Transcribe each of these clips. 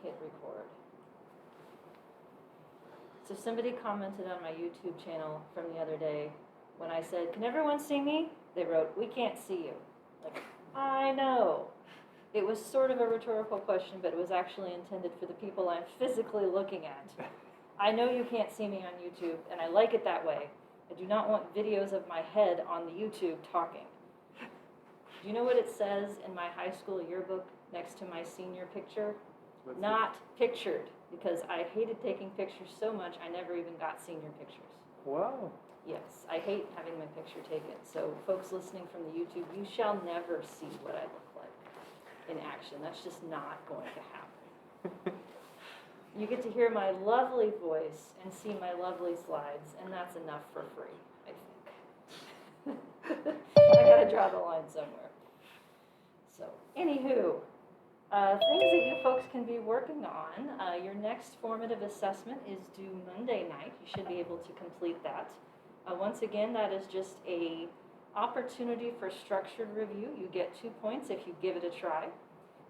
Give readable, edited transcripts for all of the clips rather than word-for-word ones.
hit record. So somebody commented on my YouTube channel from the other day when I said, "Can everyone see me?" They wrote, "We can't see you." Like, I know. It was sort of a rhetorical question, but it was actually intended for the people I'm physically looking at. I know you can't see me on YouTube, and I like it that way. I do not want videos of my head on the YouTube talking. Do you know what it says in my high school yearbook next to my senior picture? Not pictured, because I hated taking pictures so much I never even got senior pictures. Wow. Yes, I hate having my picture taken. So folks listening from the YouTube, you shall never see what I look like in action. That's just not going to happen. You get to hear my lovely voice and see my lovely slides, and that's enough for free, I think. I gotta draw the line somewhere. So, anywho, things that you folks can be working on. Your next formative assessment is due Monday night. You should be able to complete that. Once again, that is just a opportunity for structured review. You get 2 points if you give it a try.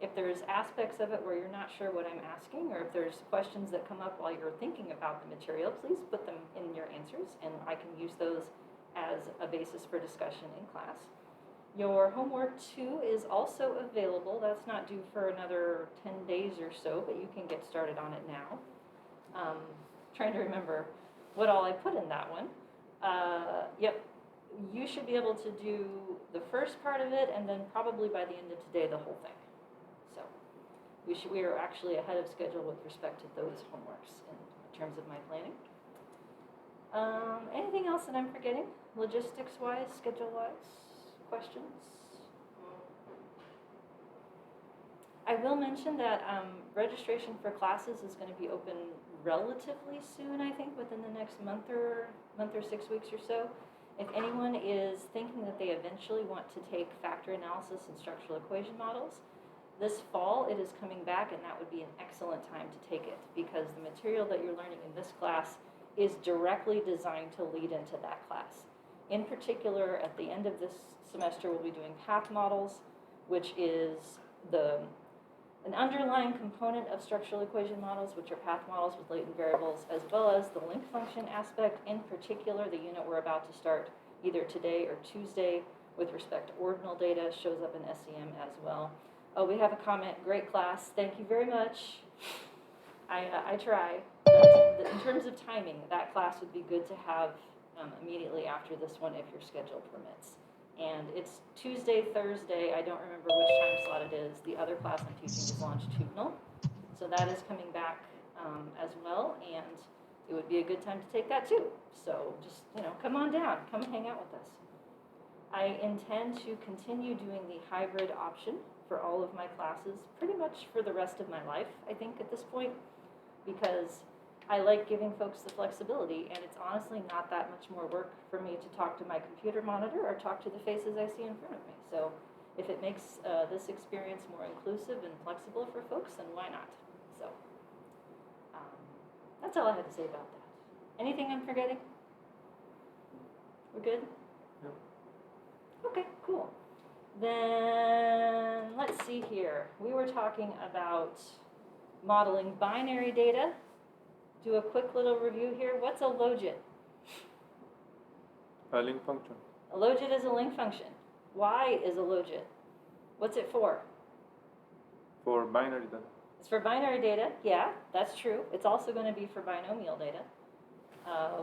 If there's aspects of it where you're not sure what I'm asking, or if there's questions that come up while you're thinking about the material, please put them in your answers, and I can use those as a basis for discussion in class. Your homework 2 is also available. That's not due for another 10 days or so, but you can get started on it now. Trying to remember what all I put in that one. Yep, you should be able to do the first part of it, and then probably by the end of today, the whole thing. So we are actually ahead of schedule with respect to those homeworks in terms of my planning. Anything else that I'm forgetting? Logistics-wise, schedule-wise? Questions? I will mention that registration for classes is going to be open relatively soon, I think, within the next month or 6 weeks or so. If anyone is thinking that they eventually want to take factor analysis and structural equation models, this fall it is coming back, and that would be an excellent time to take it, because the material that you're learning in this class is directly designed to lead into that class. In particular, at the end of this semester, we'll be doing path models, which is an underlying component of structural equation models, which are path models with latent variables, as well as the link function aspect. In particular, the unit we're about to start either today or Tuesday with respect to ordinal data shows up in SEM as well. Oh, we have a comment. Great class. Thank you very much. I try. But in terms of timing, that class would be good to have immediately after this one if your schedule permits. And it's Tuesday, Thursday. I don't remember which time slot it is. The other class I'm teaching is longitudinal. So that is coming back as well, and it would be a good time to take that too. So just, come on down. Come hang out with us. I intend to continue doing the hybrid option for all of my classes pretty much for the rest of my life, I think, at this point, because I like giving folks the flexibility, and it's honestly not that much more work for me to talk to my computer monitor or talk to the faces I see in front of me. So if it makes this experience more inclusive and flexible for folks, then why not? So that's all I had to say about that. Anything I'm forgetting? We're good? Yep. Okay, cool. Then let's see here. We were talking about modeling binary data. Do a quick little review here. What's a logit? A link function. A logit is a link function. Why is a logit? What's it for? For binary data. It's for binary data. Yeah, that's true. It's also going to be for binomial data.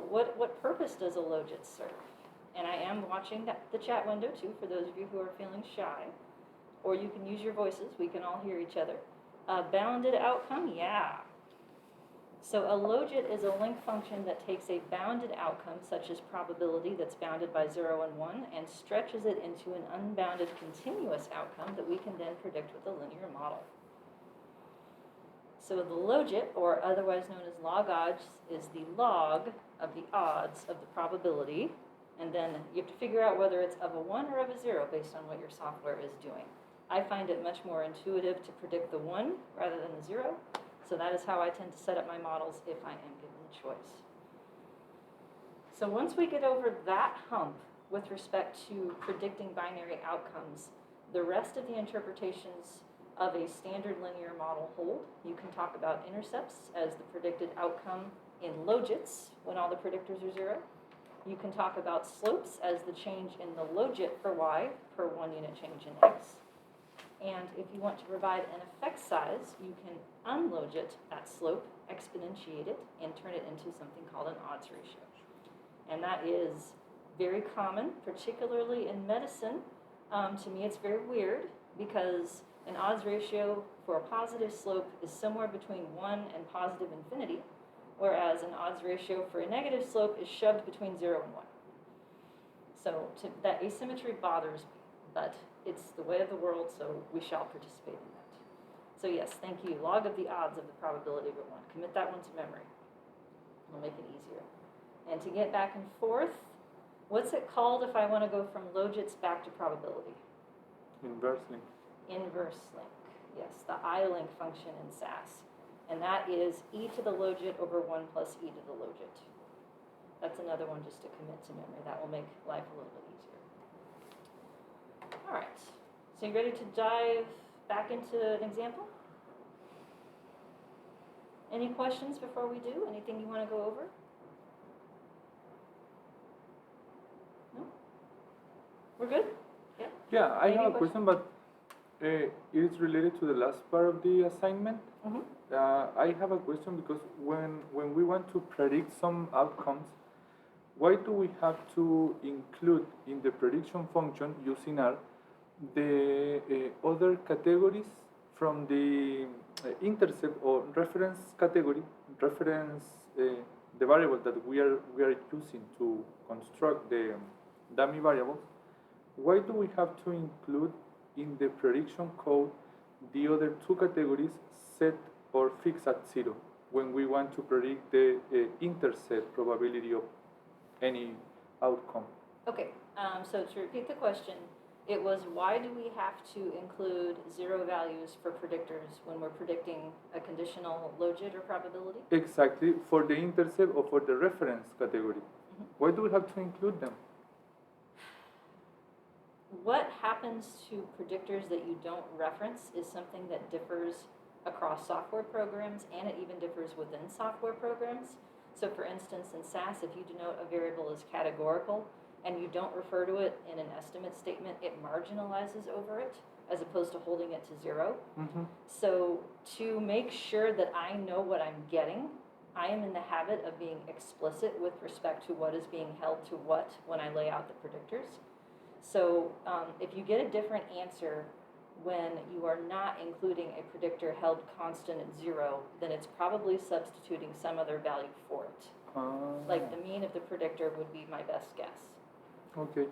What purpose does a logit serve? And I am watching the chat window too, for those of you who are feeling shy. Or you can use your voices. We can all hear each other. Bounded outcome? Yeah. So a logit is a link function that takes a bounded outcome, such as probability that's bounded by 0 and 1, and stretches it into an unbounded continuous outcome that we can then predict with a linear model. So the logit, or otherwise known as log odds, is the log of the odds of the probability, and then you have to figure out whether it's of a 1 or of a 0 based on what your software is doing. I find it much more intuitive to predict the 1 rather than the 0. So that is how I tend to set up my models if I am given the choice. So once we get over that hump with respect to predicting binary outcomes, the rest of the interpretations of a standard linear model hold. You can talk about intercepts as the predicted outcome in logits when all the predictors are 0. You can talk about slopes as the change in the logit for y per 1 unit change in x. And if you want to provide an effect size, you can unlogit that slope, exponentiate it, and turn it into something called an odds ratio. And that is very common, particularly in medicine. To me, it's very weird because an odds ratio for a positive slope is somewhere between 1 and positive infinity, whereas an odds ratio for a negative slope is shoved between 0 and 1. So that asymmetry bothers me, but it's the way of the world, so we shall participate in that. So yes, thank you. Log of the odds of the probability of 1. Commit that one to memory. It'll make it easier. And to get back and forth, what's it called if I want to go from logits back to probability? Inverse link. Inverse link. Yes, the I-link function in SAS. And that is e to the logit over 1 plus e to the logit. That's another one just to commit to memory. That will make life a little bit easier. All right. So you ready to dive back into an example? Any questions before we do? Anything you want to go over? No? We're good? Yeah? Yeah, I Any have a question, but it is related to the last part of the assignment. Mm-hmm. I have a question because when we want to predict some outcomes, why do we have to include in the prediction function using R the other categories from the intercept or reference category, the variable that we are using to construct the dummy variables? Why do we have to include in the prediction code the other two categories, set or fixed at 0, when we want to predict the intercept probability of any outcome? Okay, so to repeat the question, it was why do we have to include 0 values for predictors when we're predicting a conditional logit or probability? Exactly, for the intercept or for the reference category. Mm-hmm. Why do we have to include them? What happens to predictors that you don't reference is something that differs across software programs, and it even differs within software programs. So for instance, in SAS, if you denote a variable as categorical and you don't refer to it in an estimate statement, it marginalizes over it as opposed to holding it to 0. Mm-hmm. So to make sure that I know what I'm getting, I am in the habit of being explicit with respect to what is being held to what when I lay out the predictors. So if you get a different answer when you are not including a predictor held constant at 0, then it's probably substituting some other value for it. Like the mean of the predictor would be my best guess. Okay.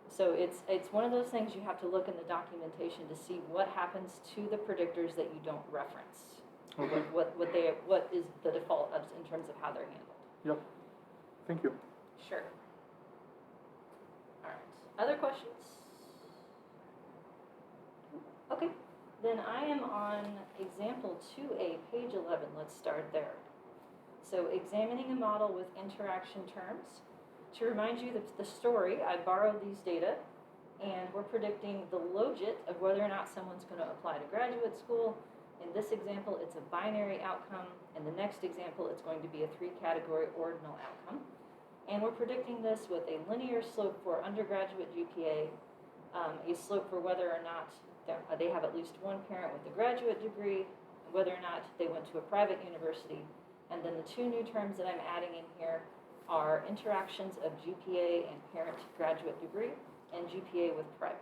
So it's one of those things you have to look in the documentation to see what happens to the predictors that you don't reference. Okay. What is the default in terms of how they're handled. Yep. Thank you. Sure. All right. Other questions? Okay. Then I am on example 2A, page 11. Let's start there. So examining a model with interaction terms. To remind you that the story, I borrowed these data, and we're predicting the logit of whether or not someone's going to apply to graduate school. In this example, it's a binary outcome. In the next example, it's going to be a 3-category ordinal outcome. And we're predicting this with a linear slope for undergraduate GPA, a slope for whether or not they have at least one parent with a graduate degree, whether or not they went to a private university. And then the 2 new terms that I'm adding in here are interactions of GPA and parent graduate degree, and GPA with private.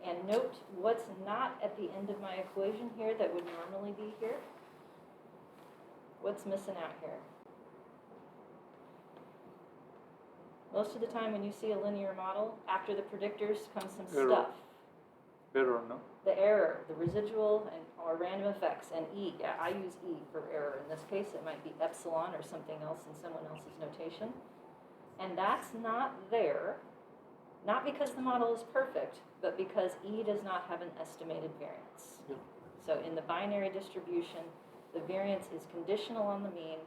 And note what's not at the end of my equation here that would normally be here. What's missing out here? Most of the time when you see a linear model, after the predictors comes some Error. stuff. Error, no? The error, the residual, or random effects, and E. Yeah, I use E for error. In this case, it might be epsilon or something else in someone else's notation. And that's not there, not because the model is perfect, but because E does not have an estimated variance. Yeah. So in the binary distribution, the variance is conditional on the mean.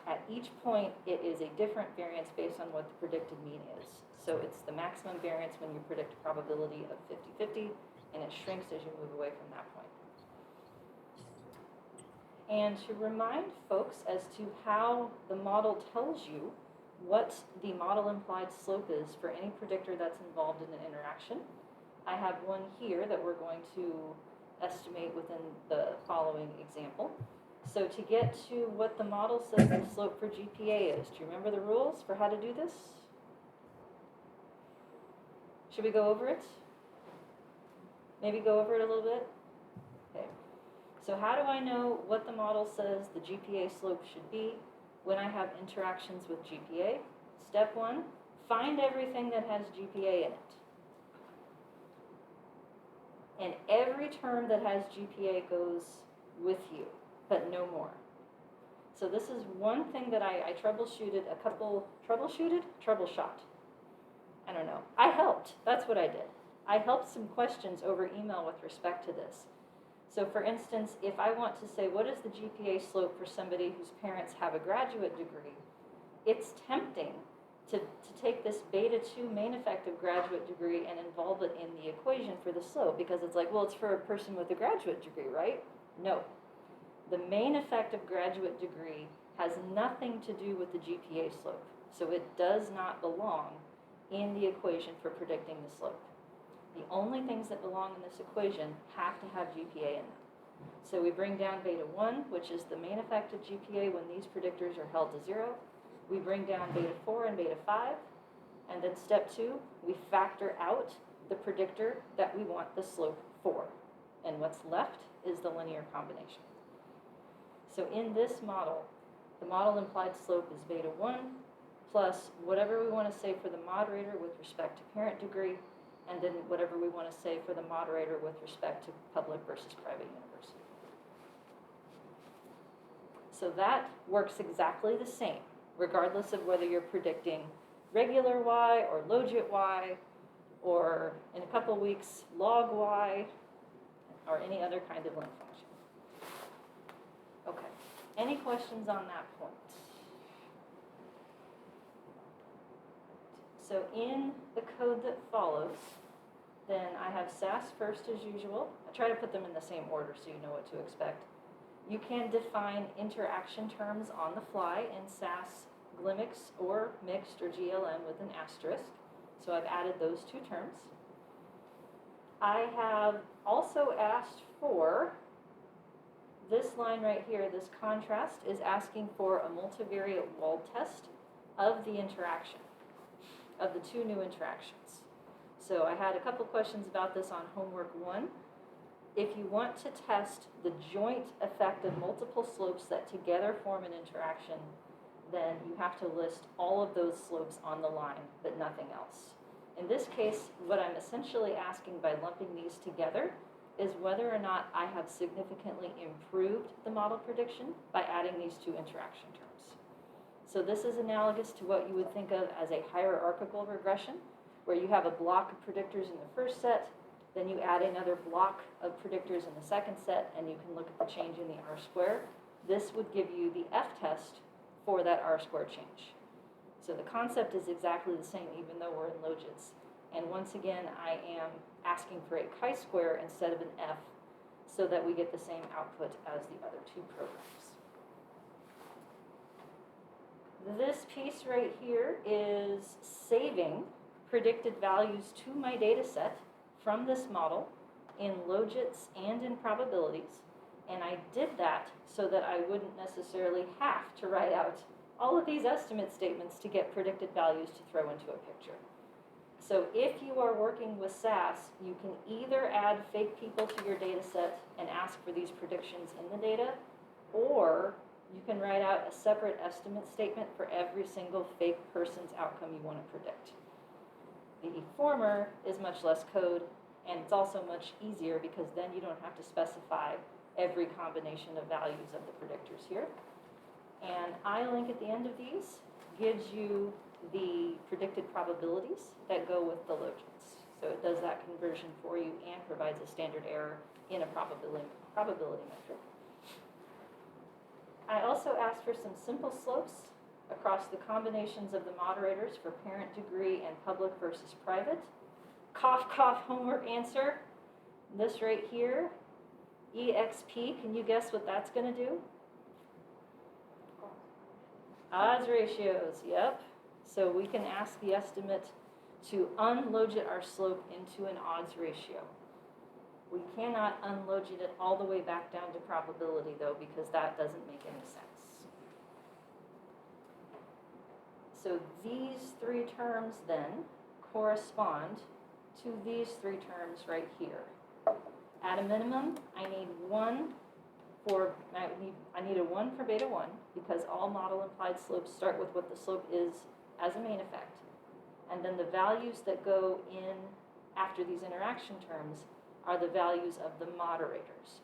At each point, it is a different variance based on what the predicted mean is. So it's the maximum variance when you predict a probability of 50-50, and it shrinks as you move away from that point. And to remind folks as to how the model tells you what the model implied slope is for any predictor that's involved in an interaction, I have one here that we're going to estimate within the following example. So to get to what the model says the slope for GPA is, do you remember the rules for how to do this? Should we go over it? Maybe go over it a little bit? Okay. So how do I know what the model says the GPA slope should be when I have interactions with GPA? Step one, find everything that has GPA in it. And every term that has GPA goes with you, but no more. So this is one thing that I troubleshot. I don't know. I helped. That's what I did. I helped some questions over email with respect to this. So for instance, if I want to say, what is the GPA slope for somebody whose parents have a graduate degree, it's tempting to take this beta 2 main effective graduate degree and involve it in the equation for the slope, because it's like, well, it's for a person with a graduate degree, right? No. The main effective graduate degree has nothing to do with the GPA slope, so it does not belong in the equation for predicting the slope. The only things that belong in this equation have to have GPA in them. So we bring down beta 1, which is the main effective GPA when these predictors are held to 0. We bring down beta 4 and beta 5. And then step 2, we factor out the predictor that we want the slope for. And what's left is the linear combination. So in this model, the model implied slope is beta 1 plus whatever we want to say for the moderator with respect to parent degree, and then whatever we want to say for the moderator with respect to public versus private university. So that works exactly the same, regardless of whether you're predicting regular y or logit y, or in a couple weeks log y, or any other kind of link function. Okay, any questions on that point? So in the code that follows, then I have SAS first as usual. I try to put them in the same order so you know what to expect. You can define interaction terms on the fly in SAS Glimix or mixed or GLM with an asterisk. So I've added those two terms. I have also asked for this line right here, this contrast, is asking for a multivariate wald test of the interaction, of the two new interactions. So I had a couple questions about this on homework 1. If you want to test the joint effect of multiple slopes that together form an interaction, then you have to list all of those slopes on the line, but nothing else. In this case, what I'm essentially asking by lumping these together is whether or not I have significantly improved the model prediction by adding these two interaction terms. So this is analogous to what you would think of as a hierarchical regression, where you have a block of predictors in the first set, then you add another block of predictors in the second set, and you can look at the change in the R-square. This would give you the F-test for that R-square change. So the concept is exactly the same, even though we're in logits. And once again, I am asking for a chi-square instead of an F, so that we get the same output as the other two programs. This piece right here is saving predicted values to my data set from this model in logits and in probabilities. And I did that so that I wouldn't necessarily have to write out all of these estimate statements to get predicted values to throw into a picture. So if you are working with SAS, you can either add fake people to your data set and ask for these predictions in the data, or you can write out a separate estimate statement for every single fake person's outcome you want to predict. The former is much less code, and it's also much easier because then you don't have to specify every combination of values of the predictors here. And ILink at the end of these gives you the predicted probabilities that go with the logits. So it does that conversion for you and provides a standard error in a probability metric. I also asked for some simple slopes across the combinations of the moderators for parent degree and public versus private. Cough, cough, homework answer. this right here, EXP, can you guess what that's going to do? Odds ratios, yep. So we can ask the estimate to unlogit our slope into an odds ratio. We cannot unlogit it all the way back down to probability though, because that doesn't make any sense. So these three terms then correspond to these three terms right here. At a minimum, I need a 1 for beta 1 because all model implied slopes start with what the slope is as a main effect. And then the values that go in after these interaction terms are the values of the moderators.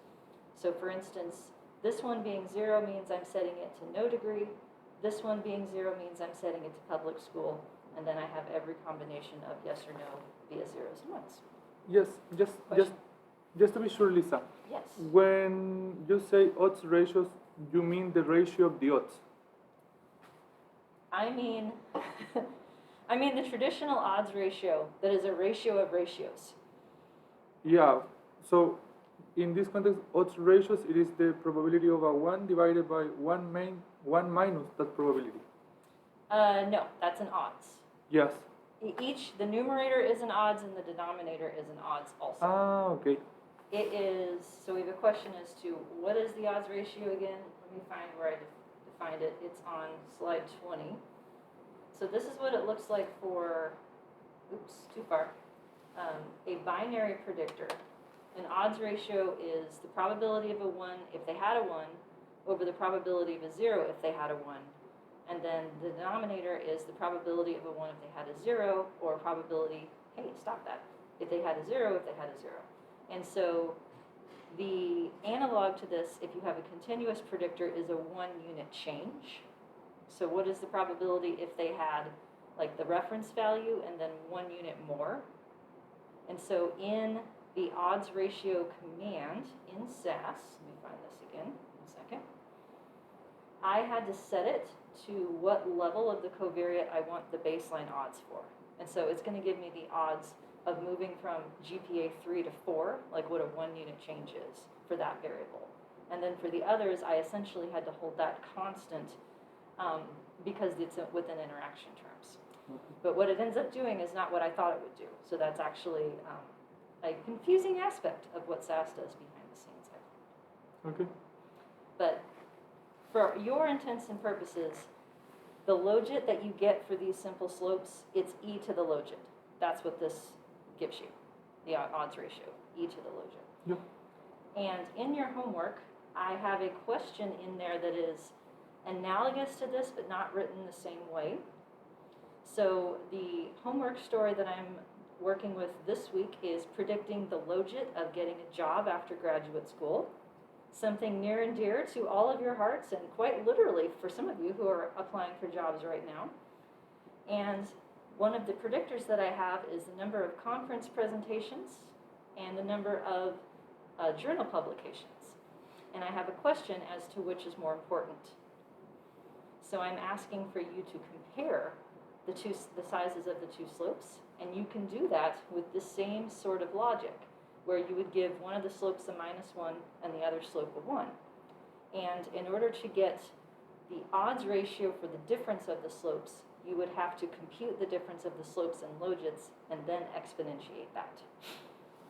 So for instance, this one being 0 means I'm setting it to no degree. This one being 0 means I'm setting it to public school. And then I have every combination of yes or no via zeros and ones. Yes, just to be sure, Lisa. Yes. When you say odds ratios, you mean the ratio of the odds? I mean the traditional odds ratio that is a ratio of ratios. Yeah, so in this context, odds ratios, it is the probability of a 1 divided by 1 minus that probability. No, that's an odds. Yes. The numerator is an odds and the denominator is an odds also. Ah, okay. It is, so we have a question as to what is the odds ratio again? Let me find where I defined it. It's on slide 20. So this is what it looks like for, oops, too far, a binary predictor. An odds ratio is the probability of a 1 if they had a 1 over the probability of a 0 if they had a 1. And then the denominator is the probability of a 1 if they had a 0, or probability, hey, stop that, if they had a 0 if they had a 0. And so the analog to this, if you have a continuous predictor, is a 1 unit change. So what is the probability if they had like the reference value and then 1 unit more? And so in the odds ratio command in SAS, let me find this again in a second, I had to set it to what level of the covariate I want the baseline odds for. And so it's going to give me the odds of moving from GPA 3 to 4, like what a 1 unit change is for that variable. And then for the others, I essentially had to hold that constant because it's within interaction terms. But what it ends up doing is not what I thought it would do. So that's actually a confusing aspect of what SAS does behind the scenes, I think. Okay. But for your intents and purposes, the logit that you get for these simple slopes, it's e to the logit. That's what this gives you, the odds ratio, e to the logit. Yep. And in your homework, I have a question in there that is analogous to this, but not written the same way. So the homework story that I'm working with this week is predicting the logit of getting a job after graduate school. Something near and dear to all of your hearts, and quite literally for some of you who are applying for jobs right now. And one of the predictors that I have is the number of conference presentations and the number of journal publications. And I have a question as to which is more important. So I'm asking for you to compare the sizes of the two slopes, and you can do that with the same sort of logic, where you would give one of the slopes a -1 and the other slope a 1. And in order to get the odds ratio for the difference of the slopes, you would have to compute the difference of the slopes and logits and then exponentiate that.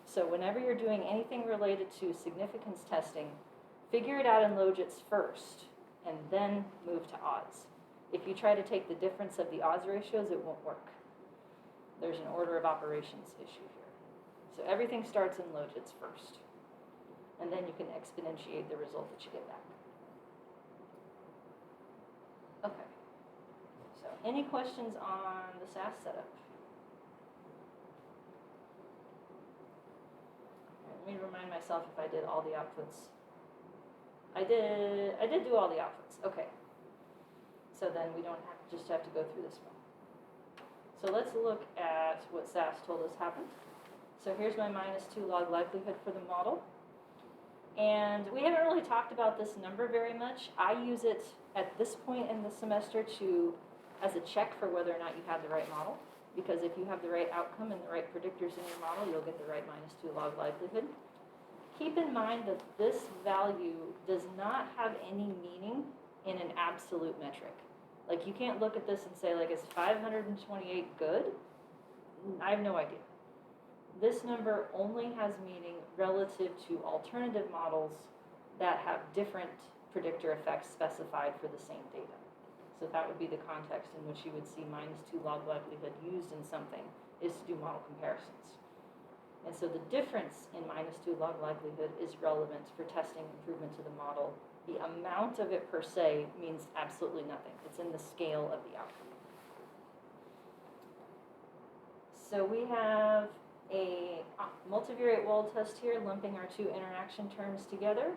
So whenever you're doing anything related to significance testing, figure it out in logits first and then move to odds. If you try to take the difference of the odds ratios, it won't work. There's an order of operations issue here. So everything starts in logits first, and then you can exponentiate the result that you get back. Okay, so any questions on the SAS setup? Let me remind myself if I did all the outputs. I did do all the outputs, okay. So then we don't just have to go through this one. So let's look at what SAS told us happened. So here's my -2 log likelihood for the model. And we haven't really talked about this number very much. I use it at this point in the semester as a check for whether or not you have the right model. Because if you have the right outcome and the right predictors in your model, you'll get the right -2 log likelihood. keep in mind that this value does not have any meaning in an absolute metric. Like, you can't look at this and say, like, is 528 good? I have no idea. This number only has meaning relative to alternative models that have different predictor effects specified for the same data. So that would be the context in which you would see -2 log likelihood used in something, is to do model comparisons. And so the difference in -2 log likelihood is relevant for testing improvement to the model. The amount of it per se means absolutely nothing. It's in the scale of the outcome. So we have a multivariate wald test here, lumping our two interaction terms together.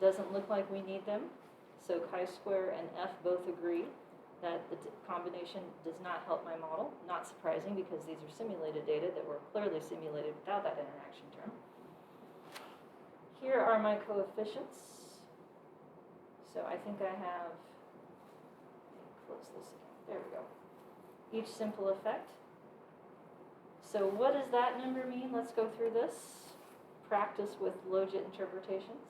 Doesn't look like we need them. So chi-square and F both agree that the combination does not help my model. Not surprising, because these are simulated data that were clearly simulated without that interaction term. Here are my coefficients. So I think I have, close this again, there we go. Each simple effect. So what does that number mean? Let's go through this. Practice with Logit Interpretations.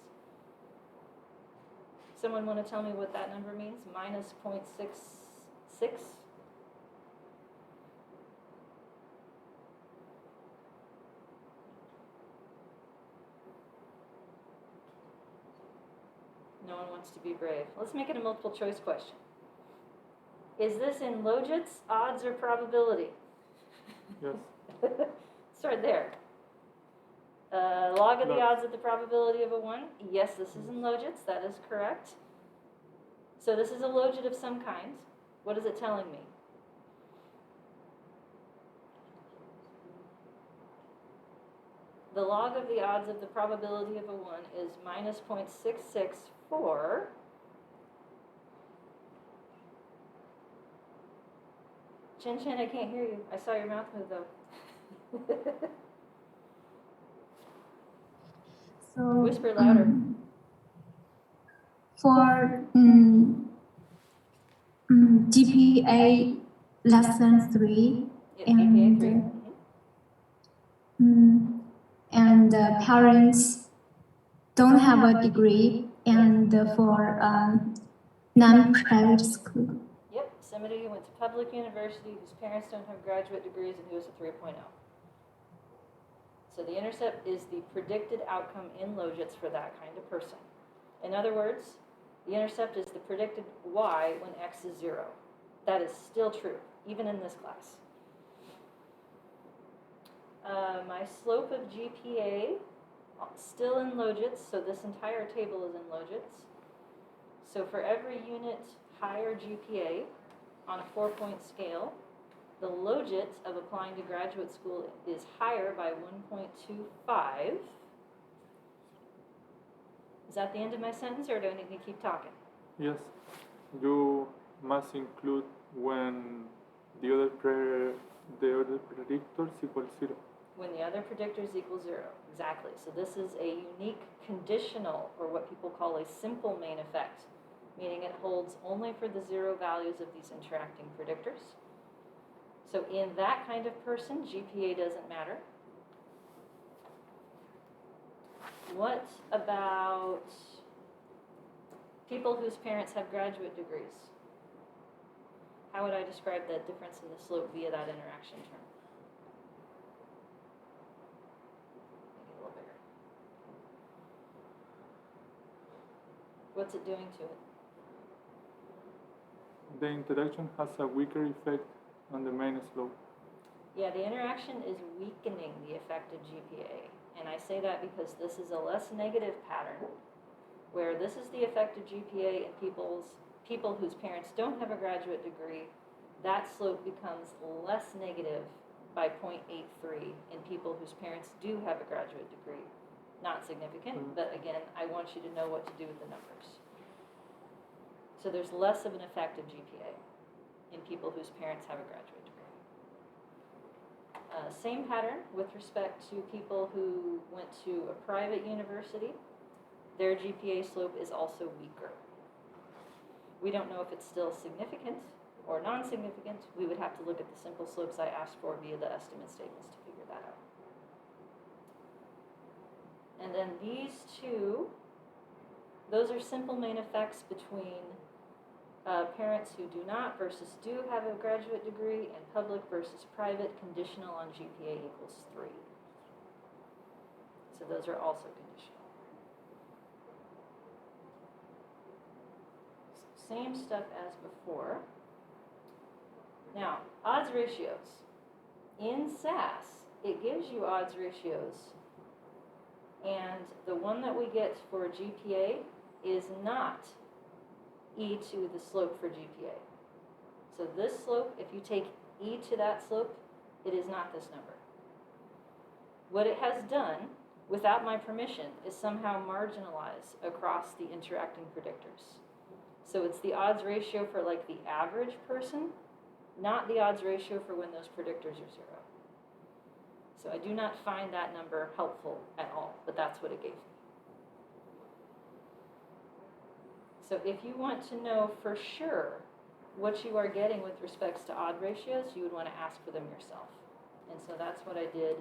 Someone want to tell me what that number means? -0.66? No one wants to be brave. Let's make it a multiple choice question. Is this in Logit's, odds, or probability? Yes. Start there. Log of the odds of the probability of a 1. Yes, this is in Logits. That is correct. So this is a Logit of some kind. What is it telling me? The log of the odds of the probability of a 1 is -0.664. Chin Chin, I can't hear you. I saw your mouth move though. So, Whisper louder. For GPA less than 3, Yeah, GPA 3. And parents don't have a degree, and for non-private school. Yep, somebody who went to public university whose parents don't have graduate degrees and who is a 3.0. So the intercept is the predicted outcome in Logits for that kind of person. In other words, the intercept is the predicted y when x is 0. That is still true, even in this class. My slope of GPA, still in Logits, so this entire table is in Logits. So for every unit higher GPA on a 4-point scale, the Logit of applying to graduate school is higher by 1.25. Is that the end of my sentence, or do I need to keep talking? Yes. You must include when the other predictors equal 0. When the other predictors equal 0. Exactly. So this is a unique conditional, or what people call a simple main effect, meaning it holds only for the 0 values of these interacting predictors. So in that kind of person, GPA doesn't matter. What about people whose parents have graduate degrees? How would I describe the difference in the slope via that interaction term? Make it a little bigger. What's it doing to it? The interaction has a weaker effect on the main slope. Yeah, the interaction is weakening the effect of GPA. And I say that because this is a less negative pattern, where this is the effect of GPA in people whose parents don't have a graduate degree. That slope becomes less negative by 0.83 in people whose parents do have a graduate degree. Not significant, but again, I want you to know what to do with the numbers. So there's less of an effect of GPA in people whose parents have a graduate degree. Same pattern with respect to people who went to a private university. Their GPA slope is also weaker. We don't know if it's still significant or non-significant. We would have to look at the simple slopes I asked for via the estimate statements to figure that out. And then these two, those are simple main effects between parents who do not versus do have a graduate degree, and public versus private, conditional on GPA equals 3. So those are also conditional. Same stuff as before. Now, odds ratios. In SAS, it gives you odds ratios, and the one that we get for GPA is not e to the slope for GPA. So this slope, if you take e to that slope, it is not this number. What it has done, without my permission, is somehow marginalize across the interacting predictors. So it's the odds ratio for like the average person, not the odds ratio for when those predictors are 0. So I do not find that number helpful at all, but that's what it gave me. So if you want to know for sure what you are getting with respects to odd ratios, you would want to ask for them yourself. And so that's what I did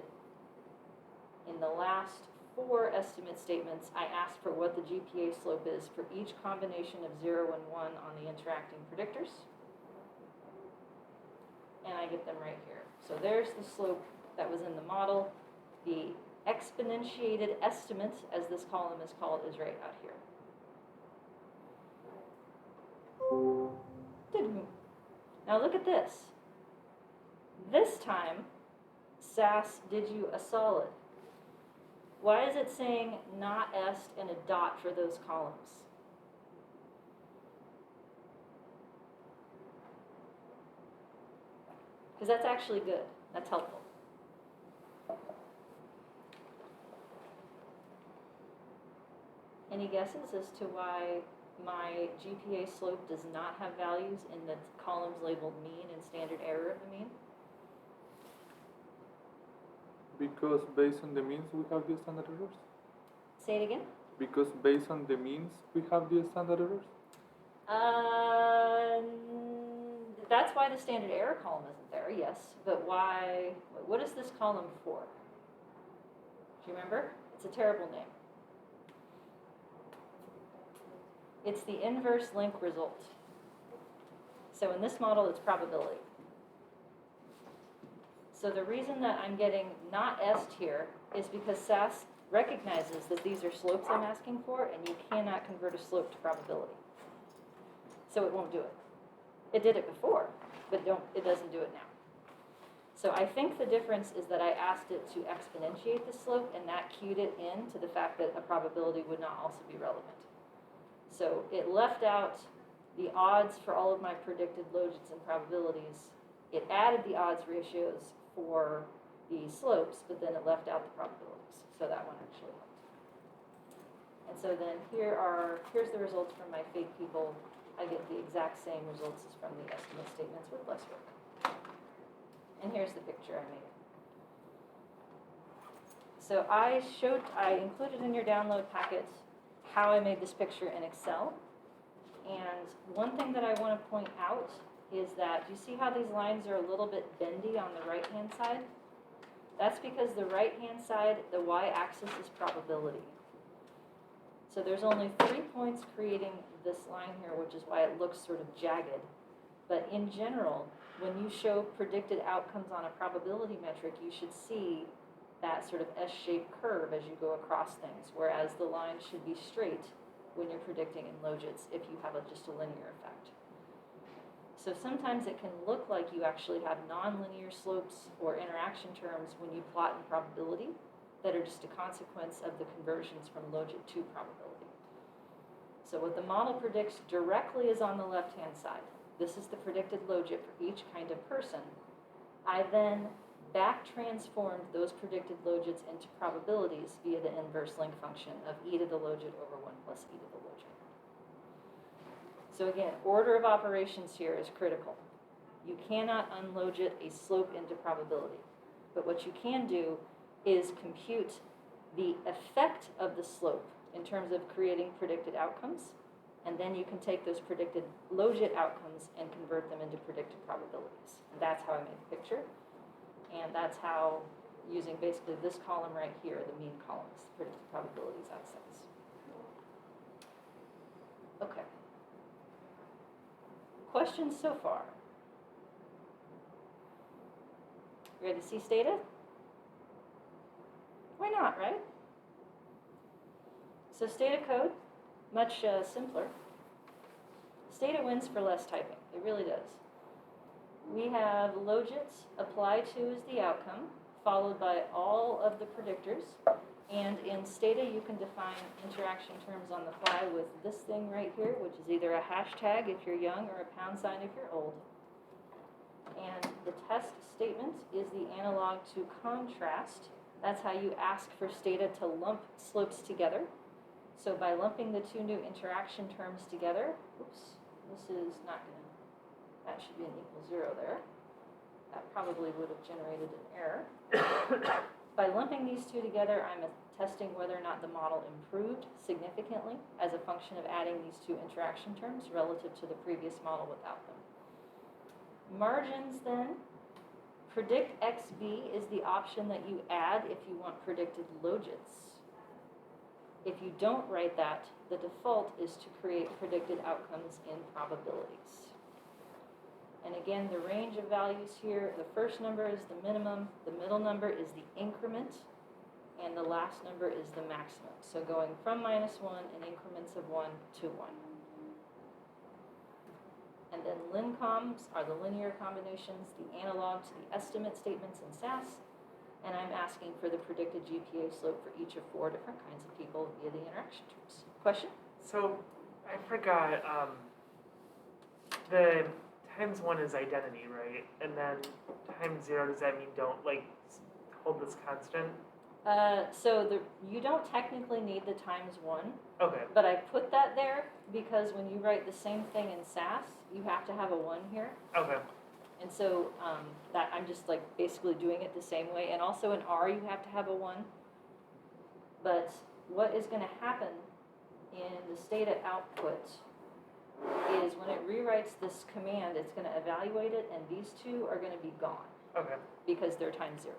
in the last 4 estimate statements. I asked for what the GPA slope is for each combination of 0 and 1 on the interacting predictors. And I get them right here. So there's the slope that was in the model. The exponentiated estimate, as this column is called, is right out here. Now look at this. This time, SAS did you a solid. Why is it saying not est and a dot for those columns? Because that's actually good. That's helpful. Any guesses as to why my GPA slope does not have values in the columns labeled mean and standard error of the mean? Because based on the means, we have the standard errors? Say it again? Because based on the means, we have the standard errors? That's why the standard error column isn't there, yes. But why, what is this column for? Do you remember? It's a terrible name. It's the inverse link result. So in this model, it's probability. So the reason that I'm getting not est here is because SAS recognizes that these are slopes I'm asking for, and you cannot convert a slope to probability. So it won't do it. It did it before, but it doesn't do it now. So I think the difference is that I asked it to exponentiate the slope, and that cued it in to the fact that a probability would not also be relevant. So it left out the odds for all of my predicted logits and probabilities. It added the odds ratios for the slopes, but then it left out the probabilities. So that one actually helped. And so then here's the results from my fake people. I get the exact same results as from the estimate statements with less work. And here's the picture I made. So I included in your download packet how I made this picture in Excel. And one thing that I want to point out is that, you see how these lines are a little bit bendy on the right-hand side? That's because the right-hand side, the y-axis is probability. So there's only 3 points creating this line here, which is why it looks sort of jagged. But in general, when you show predicted outcomes on a probability metric, you should see that sort of S-shaped curve as you go across things, whereas the line should be straight when you're predicting in logits if you have just a linear effect. So sometimes it can look like you actually have nonlinear slopes or interaction terms when you plot in probability that are just a consequence of the conversions from logit to probability. So what the model predicts directly is on the left-hand side. This is the predicted logit for each kind of person. I then back-transformed those predicted logits into probabilities via the inverse link function of e to the logit over 1 plus e to the logit. So again, order of operations here is critical. You cannot unlogit a slope into probability. But what you can do is compute the effect of the slope in terms of creating predicted outcomes, and then you can take those predicted logit outcomes and convert them into predicted probabilities. And that's how I made the picture. And that's how using basically this column right here, the mean columns, predicted probabilities out size. Okay. Questions so far? Ready to see stata? Why not, right? So stata code, much simpler. Stata wins for less typing. It really does. We have logits apply to as the outcome, followed by all of the predictors. And in stata, you can define interaction terms on the fly with this thing right here, which is either a hashtag if you're young or a pound sign if you're old. And the test statement is the analog to contrast. That's how you ask for stata to lump slopes together. So by lumping the two new interaction terms together, oops, this is not going to, that should be an equal 0 there. That probably would have generated an error. By lumping these two together, I'm testing whether or not the model improved significantly as a function of adding these two interaction terms relative to the previous model without them. Margins then, predict XB is the option that you add if you want predicted logits. If you don't write that, the default is to create predicted outcomes in probabilities. And again, the range of values here, the first number is the minimum, the middle number is the increment, and the last number is the maximum. So going from -1 in increments of 1 to 1. And then lincoms are the linear combinations, the analog to the estimate statements in SAS. And I'm asking for the predicted GPA slope for each of 4 different kinds of people via the interaction terms. Question? So I forgot, the ×1 is identity, right? And then ×0, does that mean don't hold this constant? You don't technically need the ×1, Okay. but I put that there because when you write the same thing in SAS, you have to have a 1 here. Okay. And so that I'm just basically doing it the same way. And also in R, you have to have a 1. But what is going to happen in the stata output is when it rewrites this command, it's going to evaluate it, and these two are going to be gone. Okay. Because they're ×0.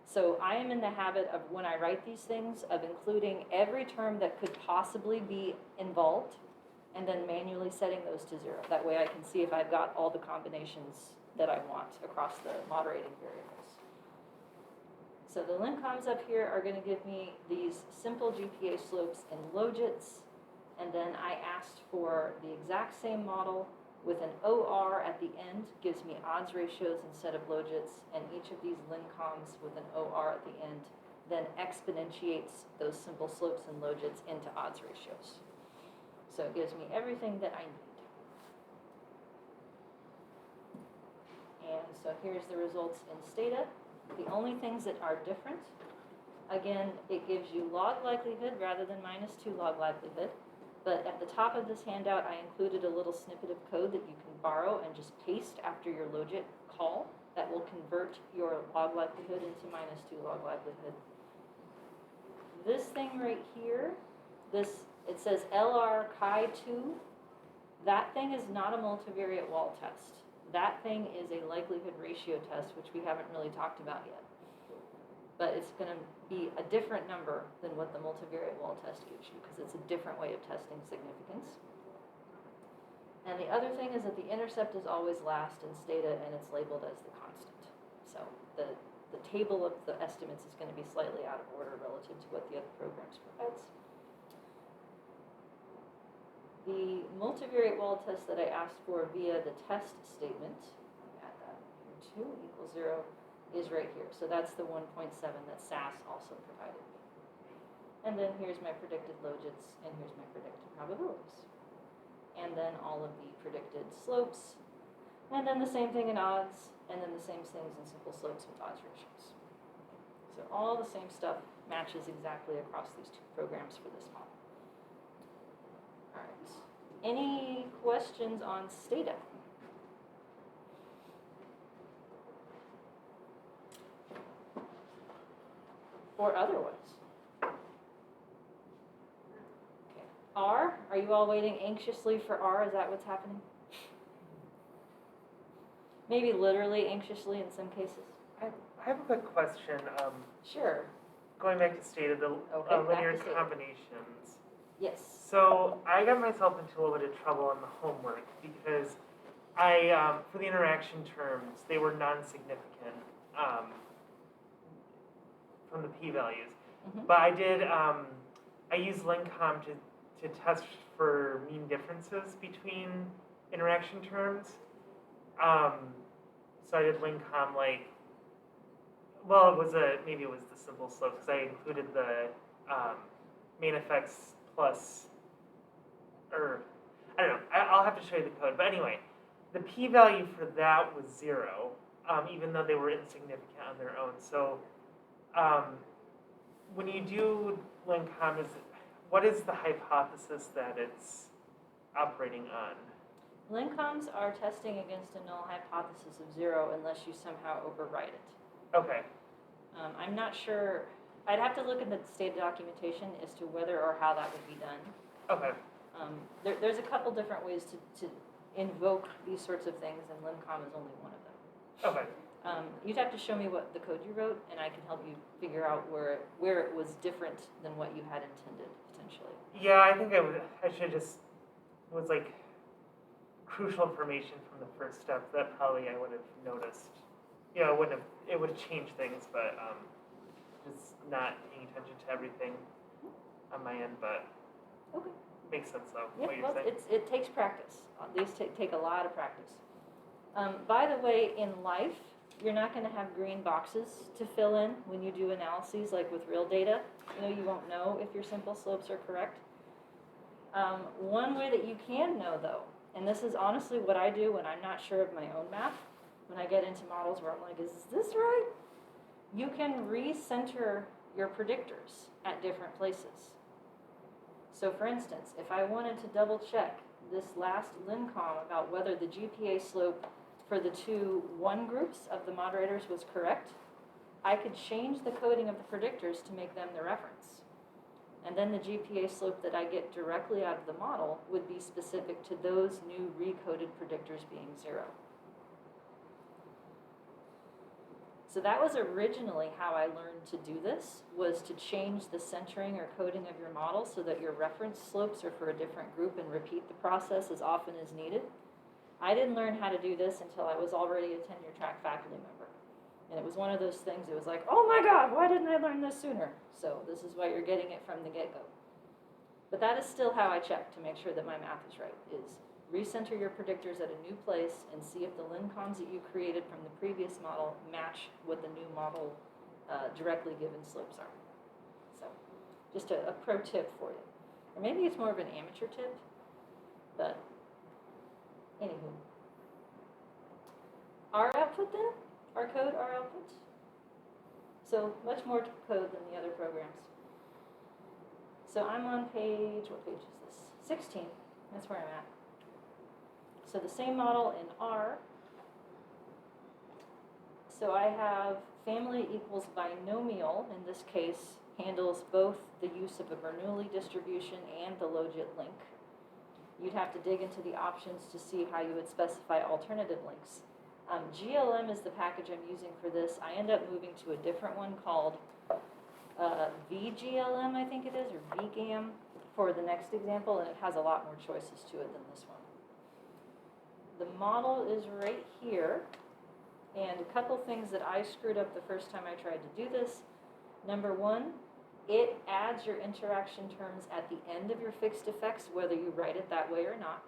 So I am in the habit of, when I write these things, of including every term that could possibly be involved, and then manually setting those to 0. That way I can see if I've got all the combinations that I want across the moderating variables. So the lincoms up here are going to give me these simple GPA slopes in logits, and then I asked for the exact same model with an OR at the end, gives me odds ratios instead of logits, and each of these lincoms with an OR at the end then exponentiates those simple slopes and logits into odds ratios. So it gives me everything that I need. And so here's the results in stata. The only things that are different, again, it gives you log likelihood rather than -2 log likelihood. But at the top of this handout, I included a little snippet of code that you can borrow and just paste after your logit call that will convert your log likelihood into -2 log likelihood. This thing right here, it says LR chi2. That thing is not a multivariate wall test. That thing is a likelihood ratio test, which we haven't really talked about yet. But it's going to be a different number than what the multivariate wall test gives you, because it's a different way of testing significance. And the other thing is that the intercept is always last in stata, and it's labeled as the constant. So the table of the estimates is going to be slightly out of order relative to what the other programs provides. The multivariate wall test that I asked for via the test statement, add that here too, equals 0, is right here. So that's the 1.7 that SAS also provided me. And then here's my predicted logits, and here's my predicted probabilities. And then all of the predicted slopes, and then the same thing in odds, and then the same things in simple slopes with odds ratios. So all the same stuff matches exactly across these two programs for this model. All right. Any questions on stata? Or otherwise? Okay. R, are you all waiting anxiously for R? Is that what's happening? Maybe literally anxiously in some cases. I I have a quick question. Sure. Going back to stated the Okay, back linear to stated. combinations. Yes. So I got myself into a little bit of trouble on the homework because I, for the interaction terms, they were non-significant from the p-values. Mhm. But I used LinCom to test for mean differences between interaction terms. So I did LinCom maybe it was the simple slope because I included the main effects plus, or I don't know. I'll have to show you the code. But anyway, the p-value for that was 0, even though they were insignificant on their own. So when you do LinCom, what is the hypothesis that it's operating on? LinComs are testing against a null hypothesis of 0 unless you somehow overwrite it. Okay. I'm not sure. I'd have to look at the state documentation as to whether or how that would be done. Okay. There's a couple different ways to invoke these sorts of things, and LinCom is only one of them. Okay. You'd have to show me what the code you wrote, and I can help you figure out where it was different than what you had intended, potentially. Yeah, I think I should just, was like crucial information from the first step that probably I would have noticed. You know, it would have changed things, but just not paying attention to everything on my end, but Okay. makes sense though, Yeah, what you're well, saying. it takes practice. These take a lot of practice. By the way, in life, you're not going to have green boxes to fill in when you do analyses like with real data. You won't know if your simple slopes are correct. One way that you can know, though, and this is honestly what I do when I'm not sure of my own math, when I get into models where I'm like, is this right? You can recenter your predictors at different places. So for instance, if I wanted to double check this last LinCom about whether the GPA slope for the 2-1 groups of the moderators was correct, I could change the coding of the predictors to make them the reference. And then the GPA slope that I get directly out of the model would be specific to those new recoded predictors being 0. So that was originally how I learned to do this, was to change the centering or coding of your model so that your reference slopes are for a different group and repeat the process as often as needed. I didn't learn how to do this until I was already a tenure-track faculty member. And it was one of those things, it was like, oh my God, why didn't I learn this sooner? So this is why you're getting it from the get-go. But that is still how I check to make sure that my math is right, is recenter your predictors at a new place and see if the LinComs that you created from the previous model match what the new model directly given slopes are. So just a pro tip for you. Or maybe it's more of an amateur tip, but anywho. Our output then, our code, our output. So much more to code than the other programs. So I'm on page, what page is this? 16, that's where I'm at. So the same model in R. So I have family equals binomial, in this case, handles both the use of a Bernoulli distribution and the Logit link. You'd have to dig into the options to see how you would specify alternative links. GLM is the package I'm using for this. I end up moving to a different one called VGLM, I think it is, or VGAM for the next example, and it has a lot more choices to it than this one. The model is right here, and a couple things that I screwed up the first time I tried to do this. Number one, it adds your interaction terms at the end of your fixed effects, whether you write it that way or not.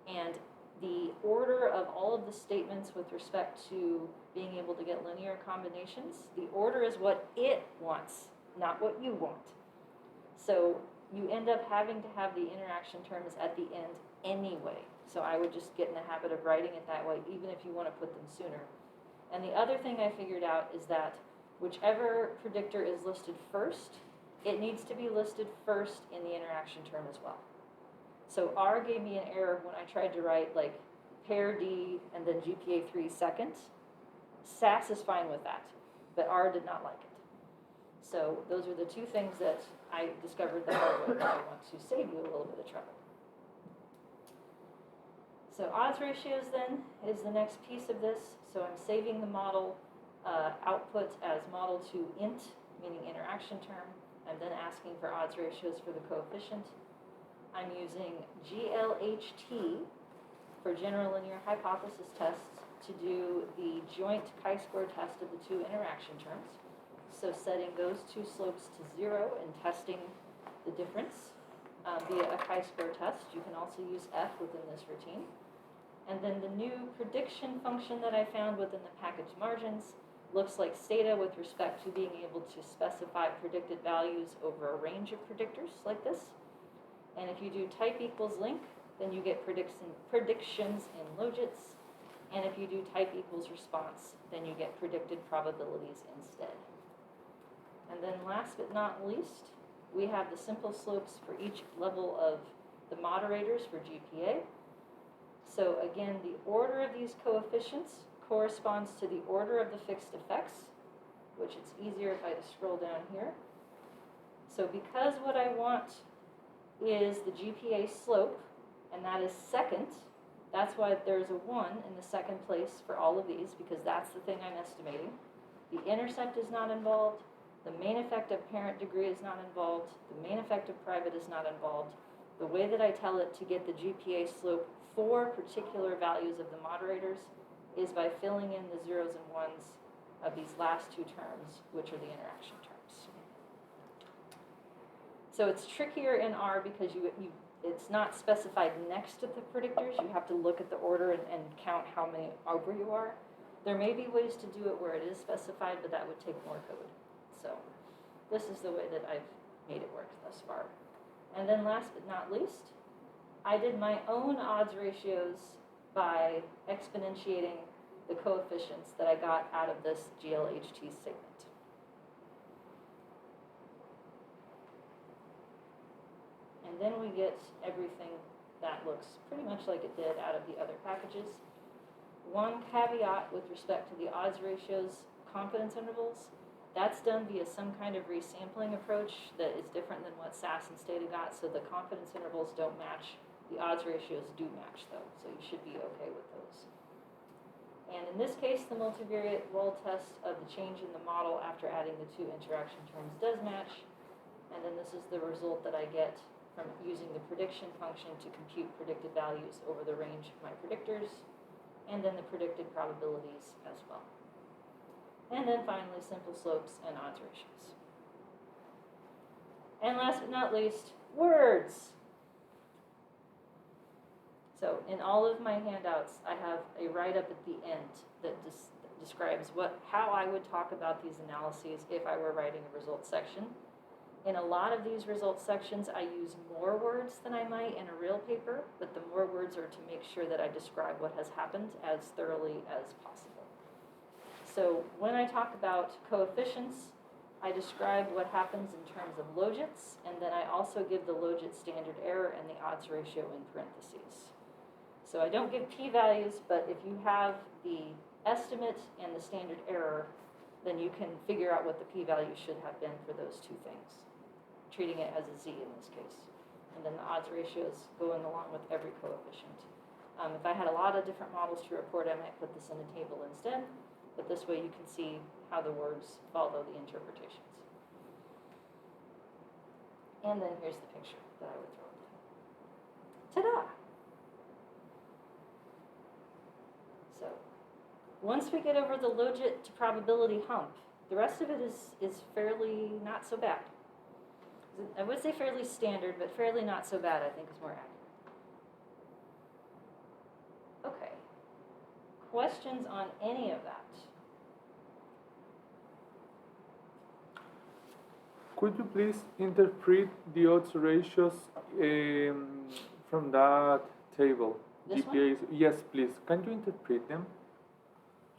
And the order of all of the statements with respect to being able to get linear combinations, the order is what it wants, not what you want. So you end up having to have the interaction terms at the end anyway. So I would just get in the habit of writing it that way, even if you want to put them sooner. And the other thing I figured out is that whichever predictor is listed first, it needs to be listed first in the interaction term as well. So R gave me an error when I tried to write like pair D and then GPA 3 second. SAS is fine with that, but R did not like it. So those are the two things that I discovered the hard way that I want to save you a little bit of trouble. So odds ratios then is the next piece of this. So I'm saving the model. output as model to int, meaning interaction term. I'm then asking for odds ratios for the coefficient. I'm using GLHT for general linear hypothesis tests to do the joint chi-square test of the two interaction terms. So setting those two slopes to 0 and testing the difference via a chi-square test. You can also use F within this routine. And then the new prediction function that I found within the package margins looks like Stata with respect to being able to specify predicted values over a range of predictors like this. And if you do type equals link, then you get predictions in logits. And if you do type equals response, then you get predicted probabilities instead. And then last but not least, we have the simple slopes for each level of the moderators for GPA. So again, the order of these coefficients corresponds to the order of the fixed effects, which it's easier if I just scroll down here. So because what I want is the GPA slope, and that is second, that's why there's a 1 in the second place for all of these, because that's the thing I'm estimating. The intercept is not involved. The main effect of parent degree is not involved. The main effect of private is not involved. The way that I tell it to get the GPA slope for particular values of the moderators is by filling in the zeros and ones of these last two terms, which are the interaction terms. So it's trickier in R because it's not specified next to the predictors. You have to look at the order and count how many over you are. There may be ways to do it where it is specified, but that would take more code. So this is the way that I've made it work thus far. And then last but not least, I did my own odds ratios by exponentiating the coefficients that I got out of this GLHT statement. And then we get everything that looks pretty much like it did out of the other packages. One caveat with respect to the odds ratios confidence intervals, that's done via some kind of resampling approach that is different than what SAS and Stata got, so the confidence intervals don't match. The odds ratios do match, though, so you should be okay with those. And in this case, the multivariate wall test of the change in the model after adding the two interaction terms does match. And then this is the result that I get from using the prediction function to compute predicted values over the range of my predictors, and then the predicted probabilities as well. And then finally, simple slopes and odds ratios. And last but not least, words. So in all of my handouts, I have a write-up at the end that describes how I would talk about these analyses if I were writing a results section. In a lot of these results sections, I use more words than I might in a real paper, but the more words are to make sure that I describe what has happened as thoroughly as possible. So when I talk about coefficients, I describe what happens in terms of logits, and then I also give the logit standard error and the odds ratio in parentheses. So I don't give p-values, but if you have the estimate and the standard error, then you can figure out what the p-value should have been for those two things, treating it as a z in this case. And then the odds ratios go in along with every coefficient. If I had a lot of different models to report, I might put this in a table instead, but this way you can see how the words follow the interpretations. And then here's the picture that I would throw in. Ta-da! So once we get over the logit to probability hump, the rest of it is fairly not so bad. I would say fairly standard, but fairly not so bad, I think, is more accurate. Okay. Questions on any of that? Could you please interpret the odds ratios from that table? This GPAs? Yes, please. Can you interpret them?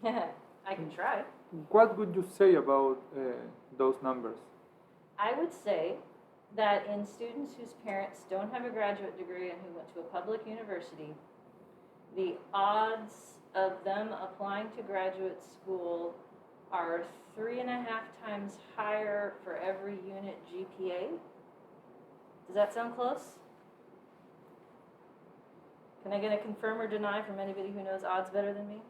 I can try. What would you say about those numbers? I would say that in students whose parents don't have a graduate degree and who went to a public university, the odds of them applying to graduate school are 3.5 times higher for every unit GPA. Does that sound close? Can I get a confirm or deny from anybody who knows odds better than me?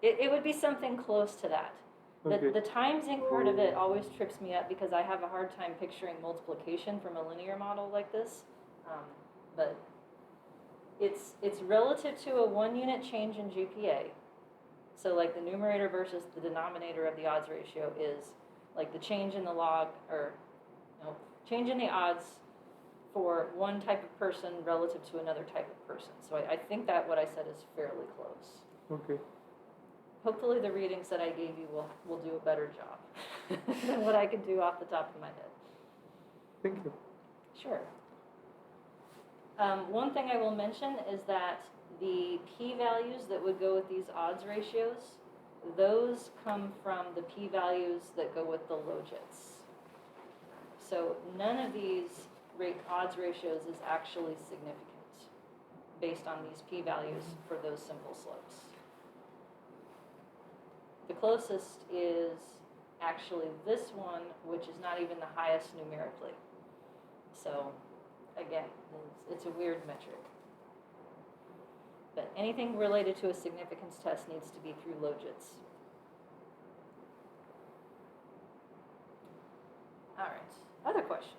It would be something close to that. Okay. The timesing part of it always trips me up because I have a hard time picturing multiplication from a linear model like this. But it's relative to a 1 unit change in GPA. So like the numerator versus the denominator of the odds ratio is like the change in the log, or no, change in the odds for one type of person relative to another type of person. So I think that what I said is fairly close. Okay. Hopefully the readings that I gave you will do a better job than what I could do off the top of my head. Thank you. Sure. One thing I will mention is that the p-values that would go with these odds ratios, those come from the p-values that go with the logits. So none of these odds ratios is actually significant based on these p-values for those simple slopes. The closest is actually this one, which is not even the highest numerically. So again, it's a weird metric. But anything related to a significance test needs to be through logits. All right, other questions?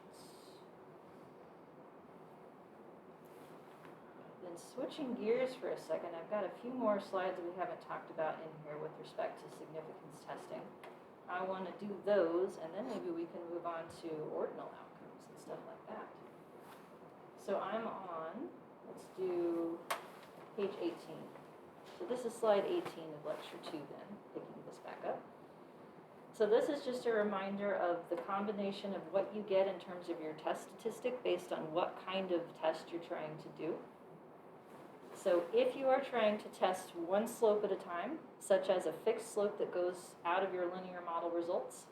Then switching gears for a second, I've got a few more slides that we haven't talked about in here with respect to significance testing. I want to do those, and then maybe we can move on to ordinal outcomes and stuff like that. So I'm on, let's do page 18. So this is slide 18 of lecture 2 then, picking this back up. So this is just a reminder of the combination of what you get in terms of your test statistic based on what kind of test you're trying to do. So if you are trying to test one slope at a time, such as a fixed slope that goes out of your linear model results,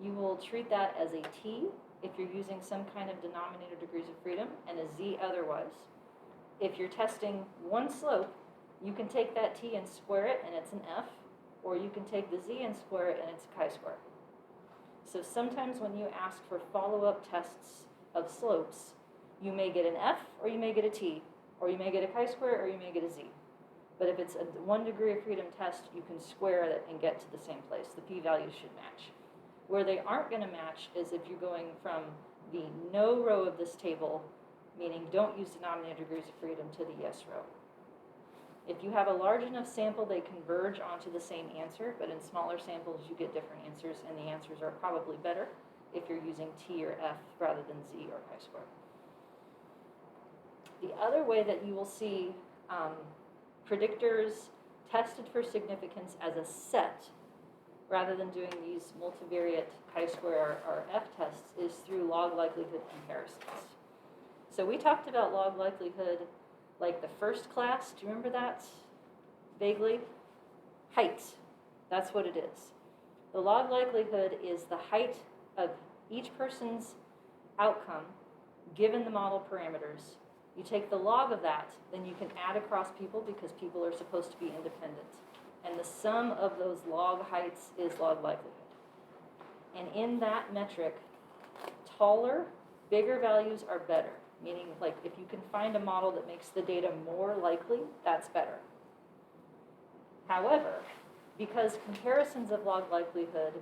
you will treat that as a t if you're using some kind of denominator degrees of freedom, and a z otherwise. If you're testing one slope, you can take that t and square it, and it's an f, or you can take the z and square it, and it's a chi-square. So sometimes when you ask for follow-up tests of slopes, you may get an f, or you may get a t, or you may get a chi-square, or you may get a z. But if it's a 1 degree of freedom test, you can square it and get to the same place. The p-values should match. Where they aren't going to match is if you're going from the no row of this table, meaning don't use denominator degrees of freedom, to the yes row. If you have a large enough sample, they converge onto the same answer, but in smaller samples, you get different answers, and the answers are probably better if you're using t or f rather than z or chi-square. The other way that you will see predictors tested for significance as a set, rather than doing these multivariate chi-square or f tests, is through log likelihood comparisons. So we talked about log likelihood like the first class. Do you remember that vaguely? Height, that's what it is. The log likelihood is the height of each person's outcome given the model parameters. You take the log of that, then you can add across people because people are supposed to be independent. And the sum of those log heights is log likelihood. And in that metric, taller, bigger values are better. Meaning, like, if you can find a model that makes the data more likely, that's better. However, because comparisons of log likelihood,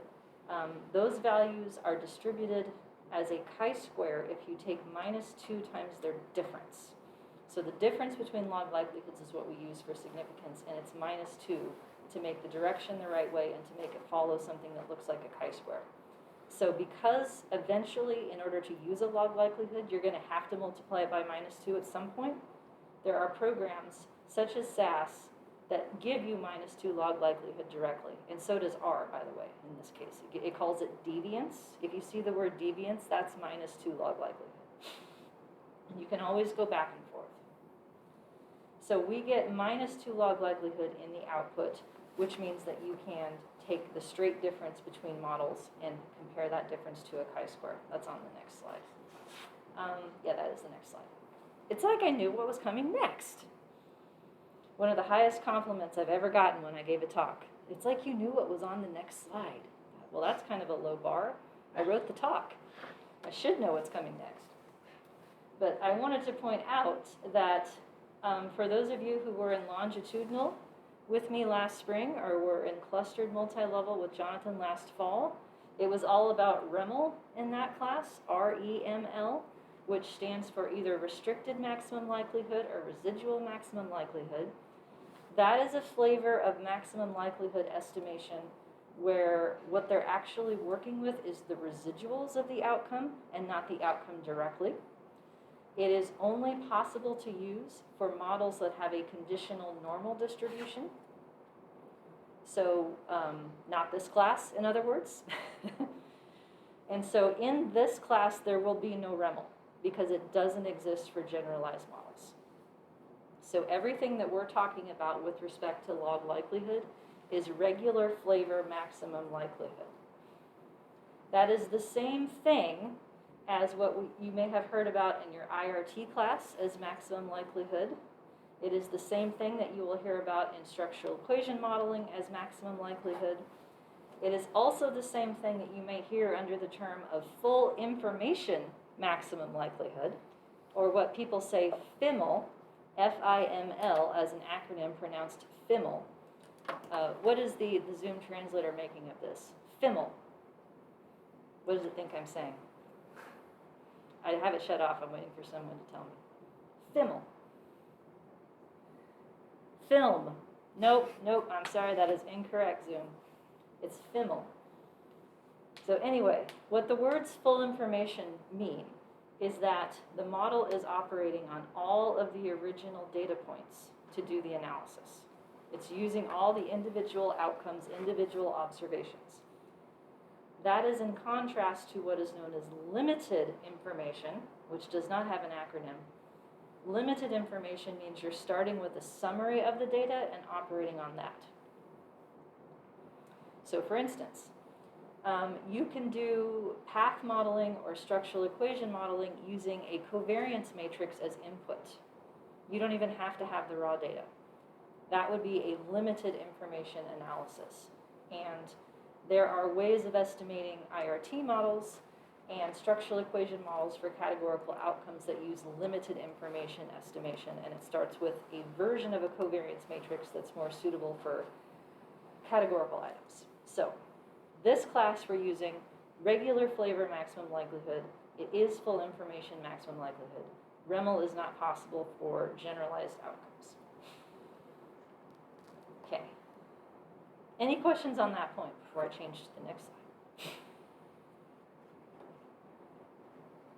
those values are distributed as a chi-square if you take -2 times their difference. So the difference between log likelihoods is what we use for significance, and it's -2 to make the direction the right way and to make it follow something that looks like a chi-square. So because eventually, in order to use a log likelihood, you're going to have to multiply it by -2 at some point, there are programs such as SAS that give you -2 log likelihood directly. And so does R, by the way, in this case. It calls it deviance. If you see the word deviance, that's -2 log likelihood. And you can always go back and forth. So we get -2 log likelihood in the output, which means that you can take the straight difference between models and compare that difference to a chi-square. That's on the next slide. Yeah, that is the next slide. It's like I knew what was coming next. One of the highest compliments I've ever gotten when I gave a talk. It's like you knew what was on the next slide. Well, that's kind of a low bar. I wrote the talk. I should know what's coming next. But I wanted to point out that for those of you who were in longitudinal, with me last spring or were in clustered multi-level with Jonathan last fall, it was all about REML in that class, REML, which stands for either restricted maximum likelihood or residual maximum likelihood. That is a flavor of maximum likelihood estimation where what they're actually working with is the residuals of the outcome and not the outcome directly. It is only possible to use for models that have a conditional normal distribution. So not this class, in other words. And so in this class, there will be no REML because it doesn't exist for generalized models. So everything that we're talking about with respect to log likelihood is regular flavor maximum likelihood. That is the same thing as what you may have heard about in your IRT class as maximum likelihood. It is the same thing that you will hear about in structural equation modeling as maximum likelihood. It is also the same thing that you may hear under the term of full information maximum likelihood, or what people say FIML, F-I-M-L, as an acronym pronounced FIML. What is the Zoom translator making of this? FIML. What does it think I'm saying? I have it shut off. I'm waiting for someone to tell me. FIML. Film. Nope, I'm sorry, that is incorrect, Zoom. It's FIML. So anyway, what the words full information mean is that the model is operating on all of the original data points to do the analysis. It's using all the individual outcomes, individual observations. That is in contrast to what is known as limited information, which does not have an acronym. Limited information means you're starting with a summary of the data and operating on that. So for instance, you can do path modeling or structural equation modeling using a covariance matrix as input. You don't even have to have the raw data. That would be a limited information analysis. And there are ways of estimating IRT models and structural equation models for categorical outcomes that use limited information estimation. And it starts with a version of a covariance matrix that's more suitable for categorical items. So this class we're using regular flavor maximum likelihood. It is full information maximum likelihood. REML is not possible for generalized outcomes. Okay. Any questions on that point before I change to the next slide?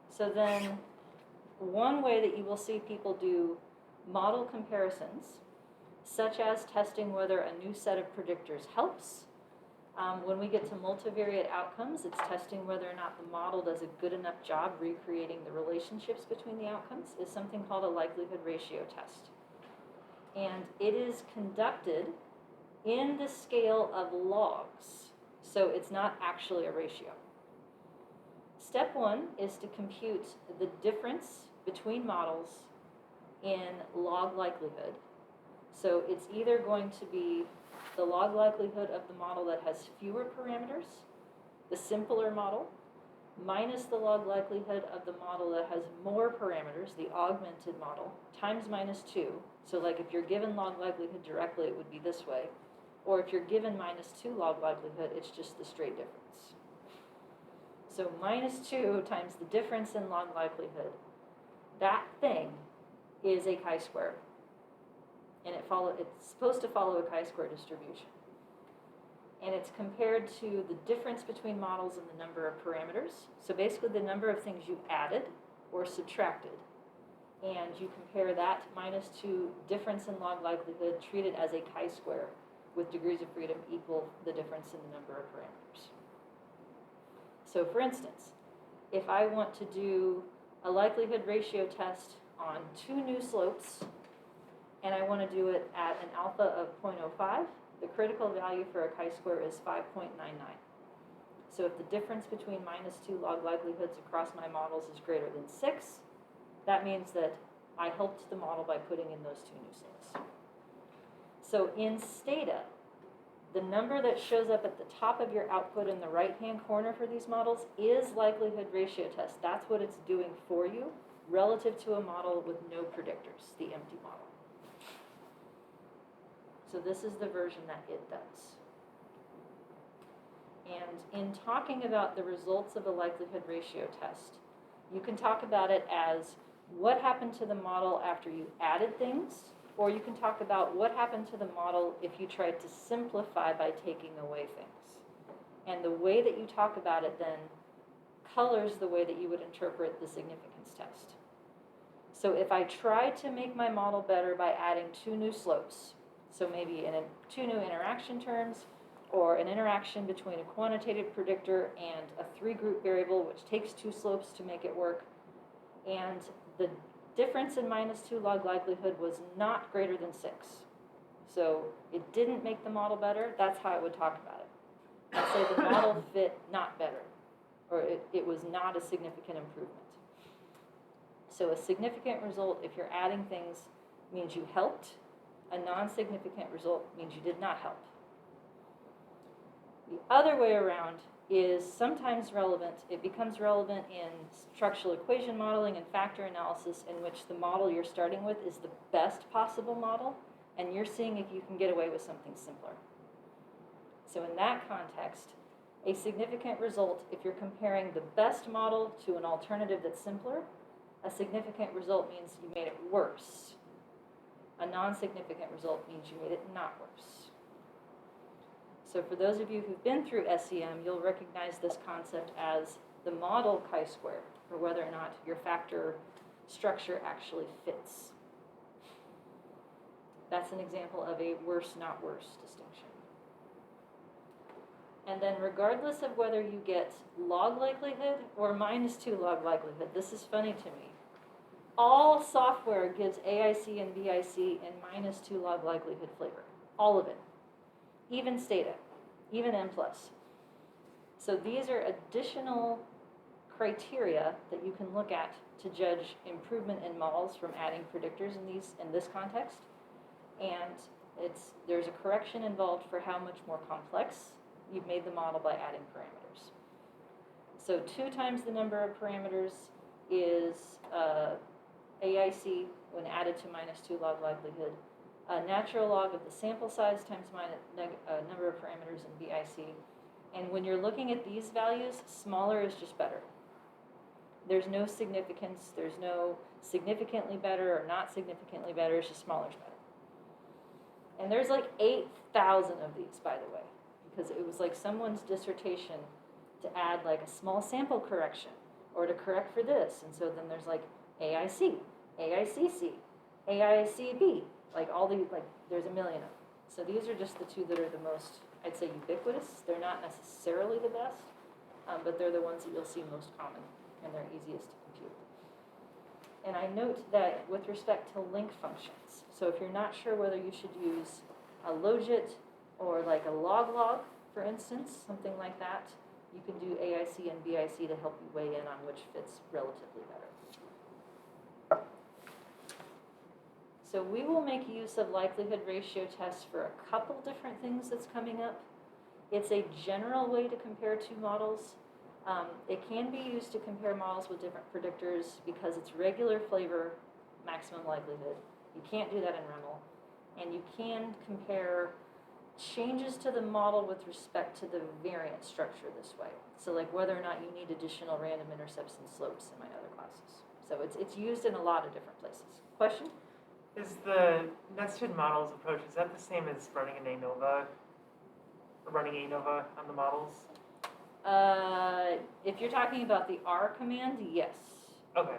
So then, one way that you will see people do model comparisons, such as testing whether a new set of predictors helps. When we get to multivariate outcomes, it's testing whether or not the model does a good enough job recreating the relationships between the outcomes, is something called a likelihood ratio test. And it is conducted in the scale of logs, so it's not actually a ratio. Step one is to compute the difference between models in log likelihood. So it's either going to be the log likelihood of the model that has fewer parameters, the simpler model, minus the log likelihood of the model that has more parameters, the augmented model, times minus 2. So like if you're given log likelihood directly, it would be this way. Or if you're given minus 2 log likelihood, it's just the straight difference. So minus 2 times the difference in log likelihood, that thing is a chi-square. And it's supposed to follow a chi-square distribution. And it's compared to the difference between models and the number of parameters. So basically the number of things you added or subtracted. And you compare that minus 2 difference in log likelihood treated as a chi-square with degrees of freedom equal the difference in the number of parameters. So for instance, if I want to do a likelihood ratio test on 2 new slopes, and I want to do it at an alpha of 0.05, the critical value for a chi-square is 5.99. So if the difference between minus 2 log likelihoods across my models is greater than 6, that means that I helped the model by putting in those 2 new slopes. So in Stata, the number that shows up at the top of your output in the right-hand corner for these models is likelihood ratio test. That's what it's doing for you relative to a model with no predictors, the empty model. So this is the version that it does. And in talking about the results of a likelihood ratio test, you can talk about it as what happened to the model after you added things, or you can talk about what happened to the model if you tried to simplify by taking away things. And the way that you talk about it then colors the way that you would interpret the significance test. So if I try to make my model better by adding 2 new slopes, so maybe 2 new interaction terms, or an interaction between a quantitative predictor and a 3-group variable, which takes 2 slopes to make it work, and the difference in -2 log likelihood was not greater than 6. So it didn't make the model better. That's how I would talk about it. I'd say the model fit not better, or it was not a significant improvement. So a significant result, if you're adding things, means you helped. A non-significant result means you did not help. The other way around is sometimes relevant. It becomes relevant in structural equation modeling and factor analysis, in which the model you're starting with is the best possible model, and you're seeing if you can get away with something simpler. So in that context, a significant result, if you're comparing the best model to an alternative that's simpler, a significant result means you made it worse. A non-significant result means you made it not worse. So for those of you who've been through SEM, you'll recognize this concept as the model chi-square, for whether or not your factor structure actually fits. That's an example of a worse, not worse distinction. And then regardless of whether you get log likelihood or -2 log likelihood, this is funny to me. All software gives AIC and BIC in -2 log likelihood flavor. All of it. Even Stata, even N+. So these are additional criteria that you can look at to judge improvement in models from adding predictors in this context. And there's a correction involved for how much more complex you've made the model by adding parameters. So 2 times the number of parameters is AIC when added to -2 log likelihood. A natural log of the sample size times number of parameters in BIC. And when you're looking at these values, smaller is just better. There's no significance. There's no significantly better or not significantly better. It's just smaller is better. And there's like 8,000 of these, by the way, because it was like someone's dissertation to add like a small sample correction or to correct for this. And so then there's like AIC, AICC, AICB, like all these, like there's a million of them. So these are just the 2 that are the most, I'd say, ubiquitous. They're not necessarily the best, but they're the ones that you'll see most common, and they're easiest to compute. And I note that with respect to link functions, so if you're not sure whether you should use a logit or like a log, for instance, something like that, you can do AIC and BIC to help you weigh in on which fits relatively better. So we will make use of likelihood ratio tests for a couple different things that's coming up. It's a general way to compare 2 models. It can be used to compare models with different predictors because it's regular flavor maximum likelihood. You can't do that in REML. And you can compare changes to the model with respect to the variance structure this way. So like whether or not you need additional random intercepts and slopes in my other classes. So it's used in a lot of different places. Question? Is the nested models approach, is that the same as running an ANOVA? Or running ANOVA on the models? If you're talking about the R command, yes. Okay.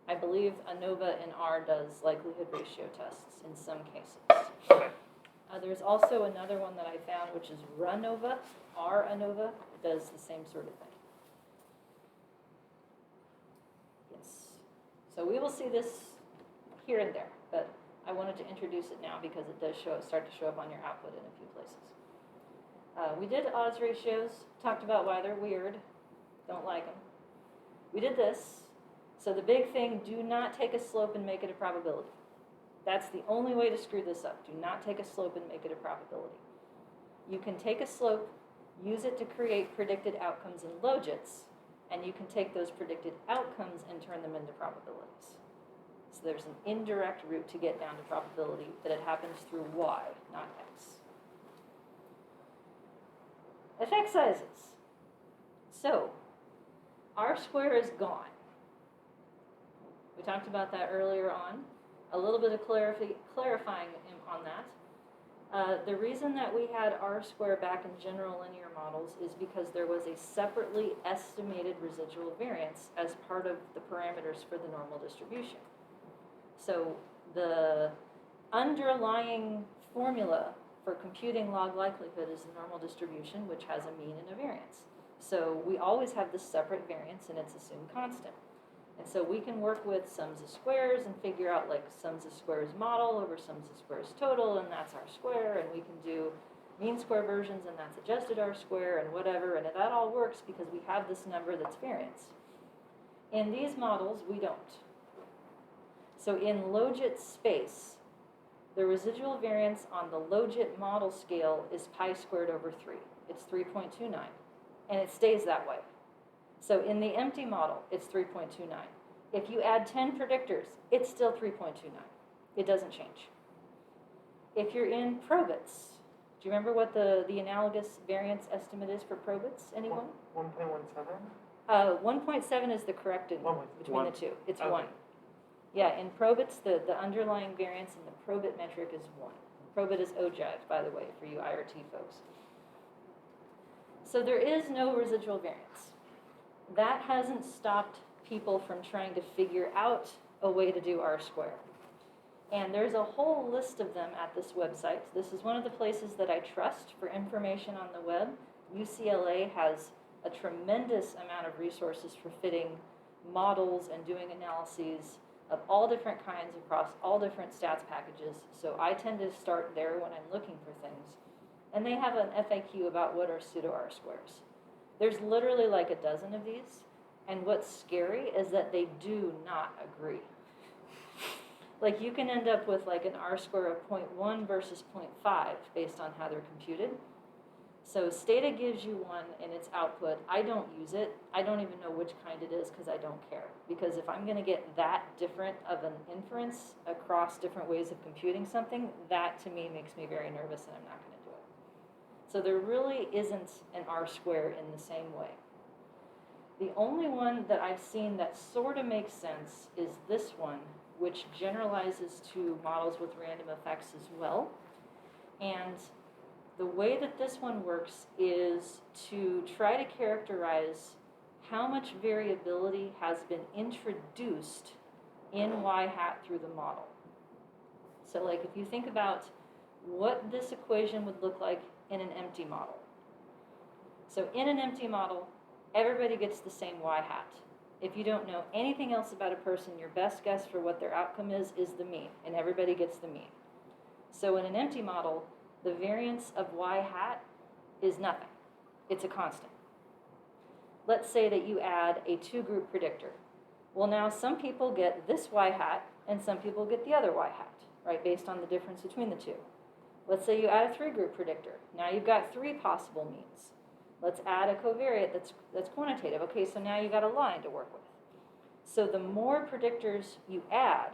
I believe ANOVA in R does likelihood ratio tests in some cases. Okay. There's also another one that I found, which is RANOVA. R-ANOVA does the same sort of thing. Yes. So we will see this here and there, but I wanted to introduce it now because it does start to show up on your output in a few places. We did odds ratios, talked about why they're weird, don't like them. We did this. So the big thing, do not take a slope and make it a probability. That's the only way to screw this up. Do not take a slope and make it a probability. You can take a slope, use it to create predicted outcomes in logits, and you can take those predicted outcomes and turn them into probabilities. So there's an indirect route to get down to probability, but it happens through y, not x. Effect sizes. So R square is gone. We talked about that earlier on. A little bit of clarifying on that. The reason that we had R square back in general linear models is because there was a separately estimated residual variance as part of the parameters for the normal distribution. So the underlying formula for computing log likelihood is the normal distribution, which has a mean and a variance. So we always have this separate variance, and it's assumed constant. And so we can work with sums of squares and figure out like sums of squares model over sums of squares total, and that's R square, and we can do mean square versions, and that's adjusted R square, and whatever, and that all works because we have this number that's variance. In these models, we don't. So in Logit space, the residual variance on the Logit model scale is pi squared over 3. It's 3.29, and it stays that way. So in the empty model, it's 3.29. If you add 10 predictors, it's still 3.29. It doesn't change. If you're in probits, do you remember what the analogous variance estimate is for probits? Anyone? 1.17? 1.7 is the corrected between the two. It's Okay. 1. Yeah, in probits, the underlying variance in the probit metric is 1. Probit is ogive, by the way, for you IRT folks. So there is no residual variance. That hasn't stopped people from trying to figure out a way to do R square. And there's a whole list of them at this website. This is one of the places that I trust for information on the web. UCLA has a tremendous amount of resources for fitting models and doing analyses of all different kinds across all different stats packages. So I tend to start there when I'm looking for things. And they have an FAQ about what are pseudo R squares. There's literally like a dozen of these, and what's scary is that they do not agree. Like you can end up with like an R square of 0.1 versus 0.5 based on how they're computed. So Stata gives you one in its output. I don't use it. I don't even know which kind it is because I don't care. Because if I'm going to get that different of an inference across different ways of computing something, that to me makes me very nervous and I'm not going to do it. So there really isn't an R square in the same way. The only one that I've seen that sort of makes sense is this one, which generalizes to models with random effects as well. And the way that this one works is to try to characterize how much variability has been introduced in y hat through the model. So like if you think about what this equation would look like in an empty model. So in an empty model, everybody gets the same y hat. If you don't know anything else about a person, your best guess for what their outcome is the mean, and everybody gets the mean. So in an empty model, the variance of y hat is nothing. It's a constant. Let's say that you add a 2-group predictor. Well, now some people get this y hat, and some people get the other y hat, right, based on the difference between the two. Let's say you add a 3-group predictor. Now you've got 3 possible means. Let's add a covariate that's quantitative. Okay, so now you've got a line to work with. So the more predictors you add,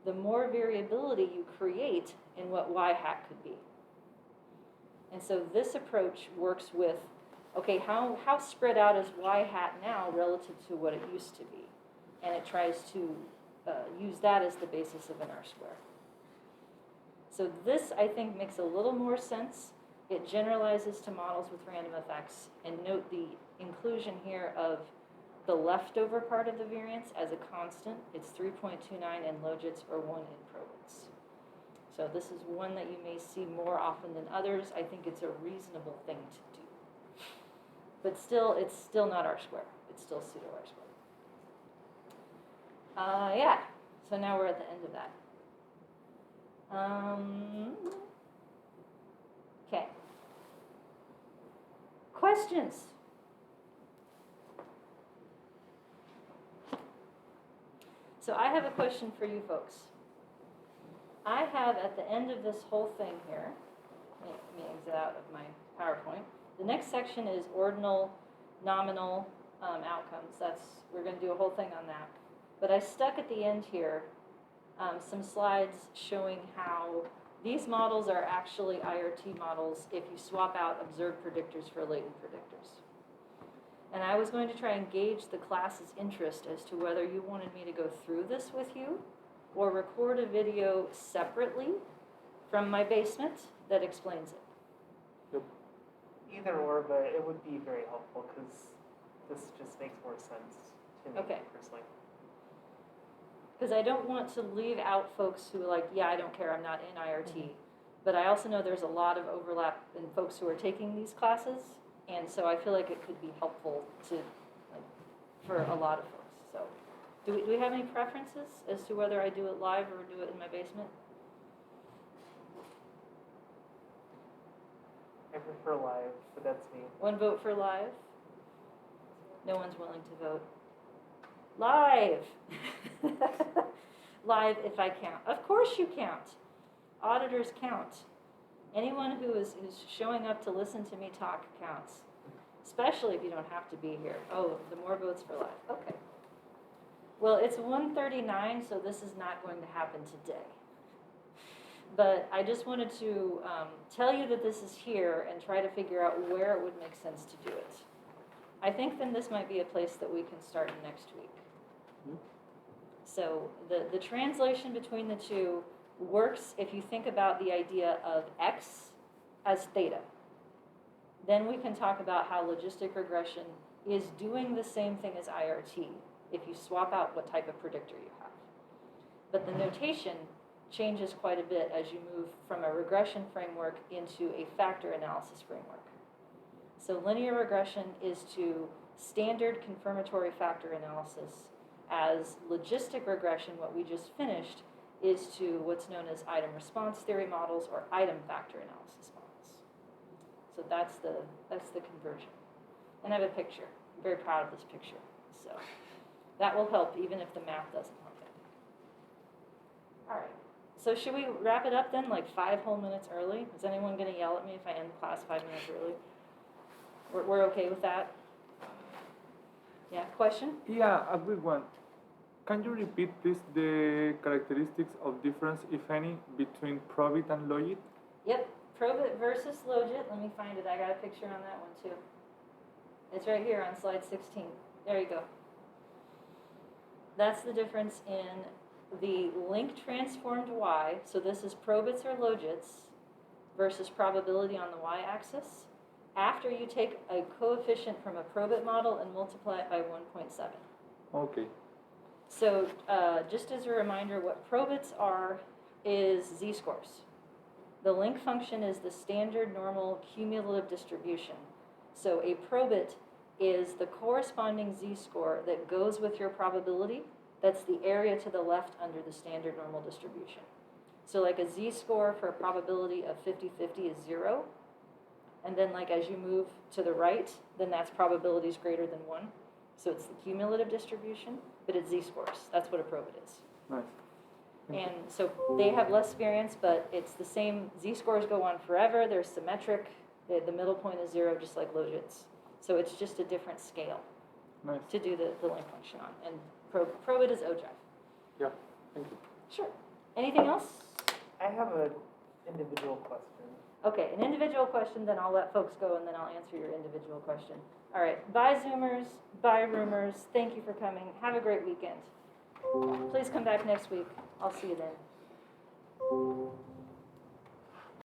the more variability you create in what y hat could be. And so this approach works with, okay, how spread out is y hat now relative to what it used to be? And it tries to use that as the basis of an R square. So this, I think, makes a little more sense. It generalizes to models with random effects. And note the inclusion here of the leftover part of the variance as a constant. It's 3.29 in Logits or 1 in probits. So this is one that you may see more often than others. I think it's a reasonable thing to do. But still, it's still not R square. It's still pseudo R square. Yeah, so now we're at the end of that. Okay. Questions? So I have a question for you folks. I have at the end of this whole thing here, let me exit out of my PowerPoint. The next section is ordinal, nominal outcomes. We're going to do a whole thing on that. But I stuck at the end here some slides showing how these models are actually IRT models if you swap out observed predictors for latent predictors. And I was going to try and gauge the class's interest as to whether you wanted me to go through this with you or record a video separately from my basement that explains it. Yep. Either or, but it would be very helpful because this just makes more sense to me Okay. personally. Because I don't want to leave out folks who are like, yeah, I don't care, I'm not in IRT. But I also know there's a lot of overlap in folks who are taking these classes, and so I feel like it could be helpful to, like, for a lot of folks. So, do we have any preferences as to whether I do it live or do it in my basement? I prefer live, but that's me. One vote for live? No one's willing to vote. Live! Live if I count. Of course you count. Auditors count. Anyone who is showing up to listen to me talk counts. Especially if you don't have to be here. Oh, the more votes for live. Okay. Well, it's 1:39, so this is not going to happen today. But I just wanted to tell you that this is here and try to figure out where it would make sense to do it. I think then this might be a place that we can start next week. So the translation between the two works if you think about the idea of x as theta. Then we can talk about how logistic regression is doing the same thing as IRT if you swap out what type of predictor you have. But the notation changes quite a bit as you move from a regression framework into a factor analysis framework. So linear regression is to standard confirmatory factor analysis, as logistic regression, what we just finished, is to what's known as item response theory models or item factor analysis models. So that's the conversion. And I have a picture. I'm very proud of this picture. So that will help even if the math doesn't help it. All right. So should we wrap it up then, like 5 whole minutes early? Is anyone going to yell at me if I end class 5 minutes early? We're okay with that? Yeah, question? Yeah, a quick one. Can you repeat, please, the characteristics of difference, if any, between Probit and Logit? Yep, Probit versus Logit. Let me find it. I got a picture on that one too. It's right here on slide 16. There you go. That's the difference in the link transformed y, so this is probits or logits, versus probability on the y-axis, after you take a coefficient from a probit model and multiply it by 1.7. Okay. So just as a reminder, what probits are is z-scores. The link function is the standard normal cumulative distribution. So a probit is the corresponding z-score that goes with your probability. That's the area to the left under the standard normal distribution. So like a z-score for a probability of 50-50 is 0. And then like as you move to the right, then that's probabilities greater than 1. So it's the cumulative distribution, but it's z-scores. That's what a probit is. Nice. And so they have less variance, but it's the same. Z-scores go on forever. They're symmetric. The middle point is 0, just like logits. So it's just a different scale Nice. to do the link function on. And probit is OJIVE. Yeah, thank you. Sure. Anything else? I have an individual question. Okay, an individual question, then I'll let folks go, and then I'll answer your individual question. All right, bye Zoomers, bye Roomers. Thank you for coming. Have a great weekend. Please come back next week. I'll see you then.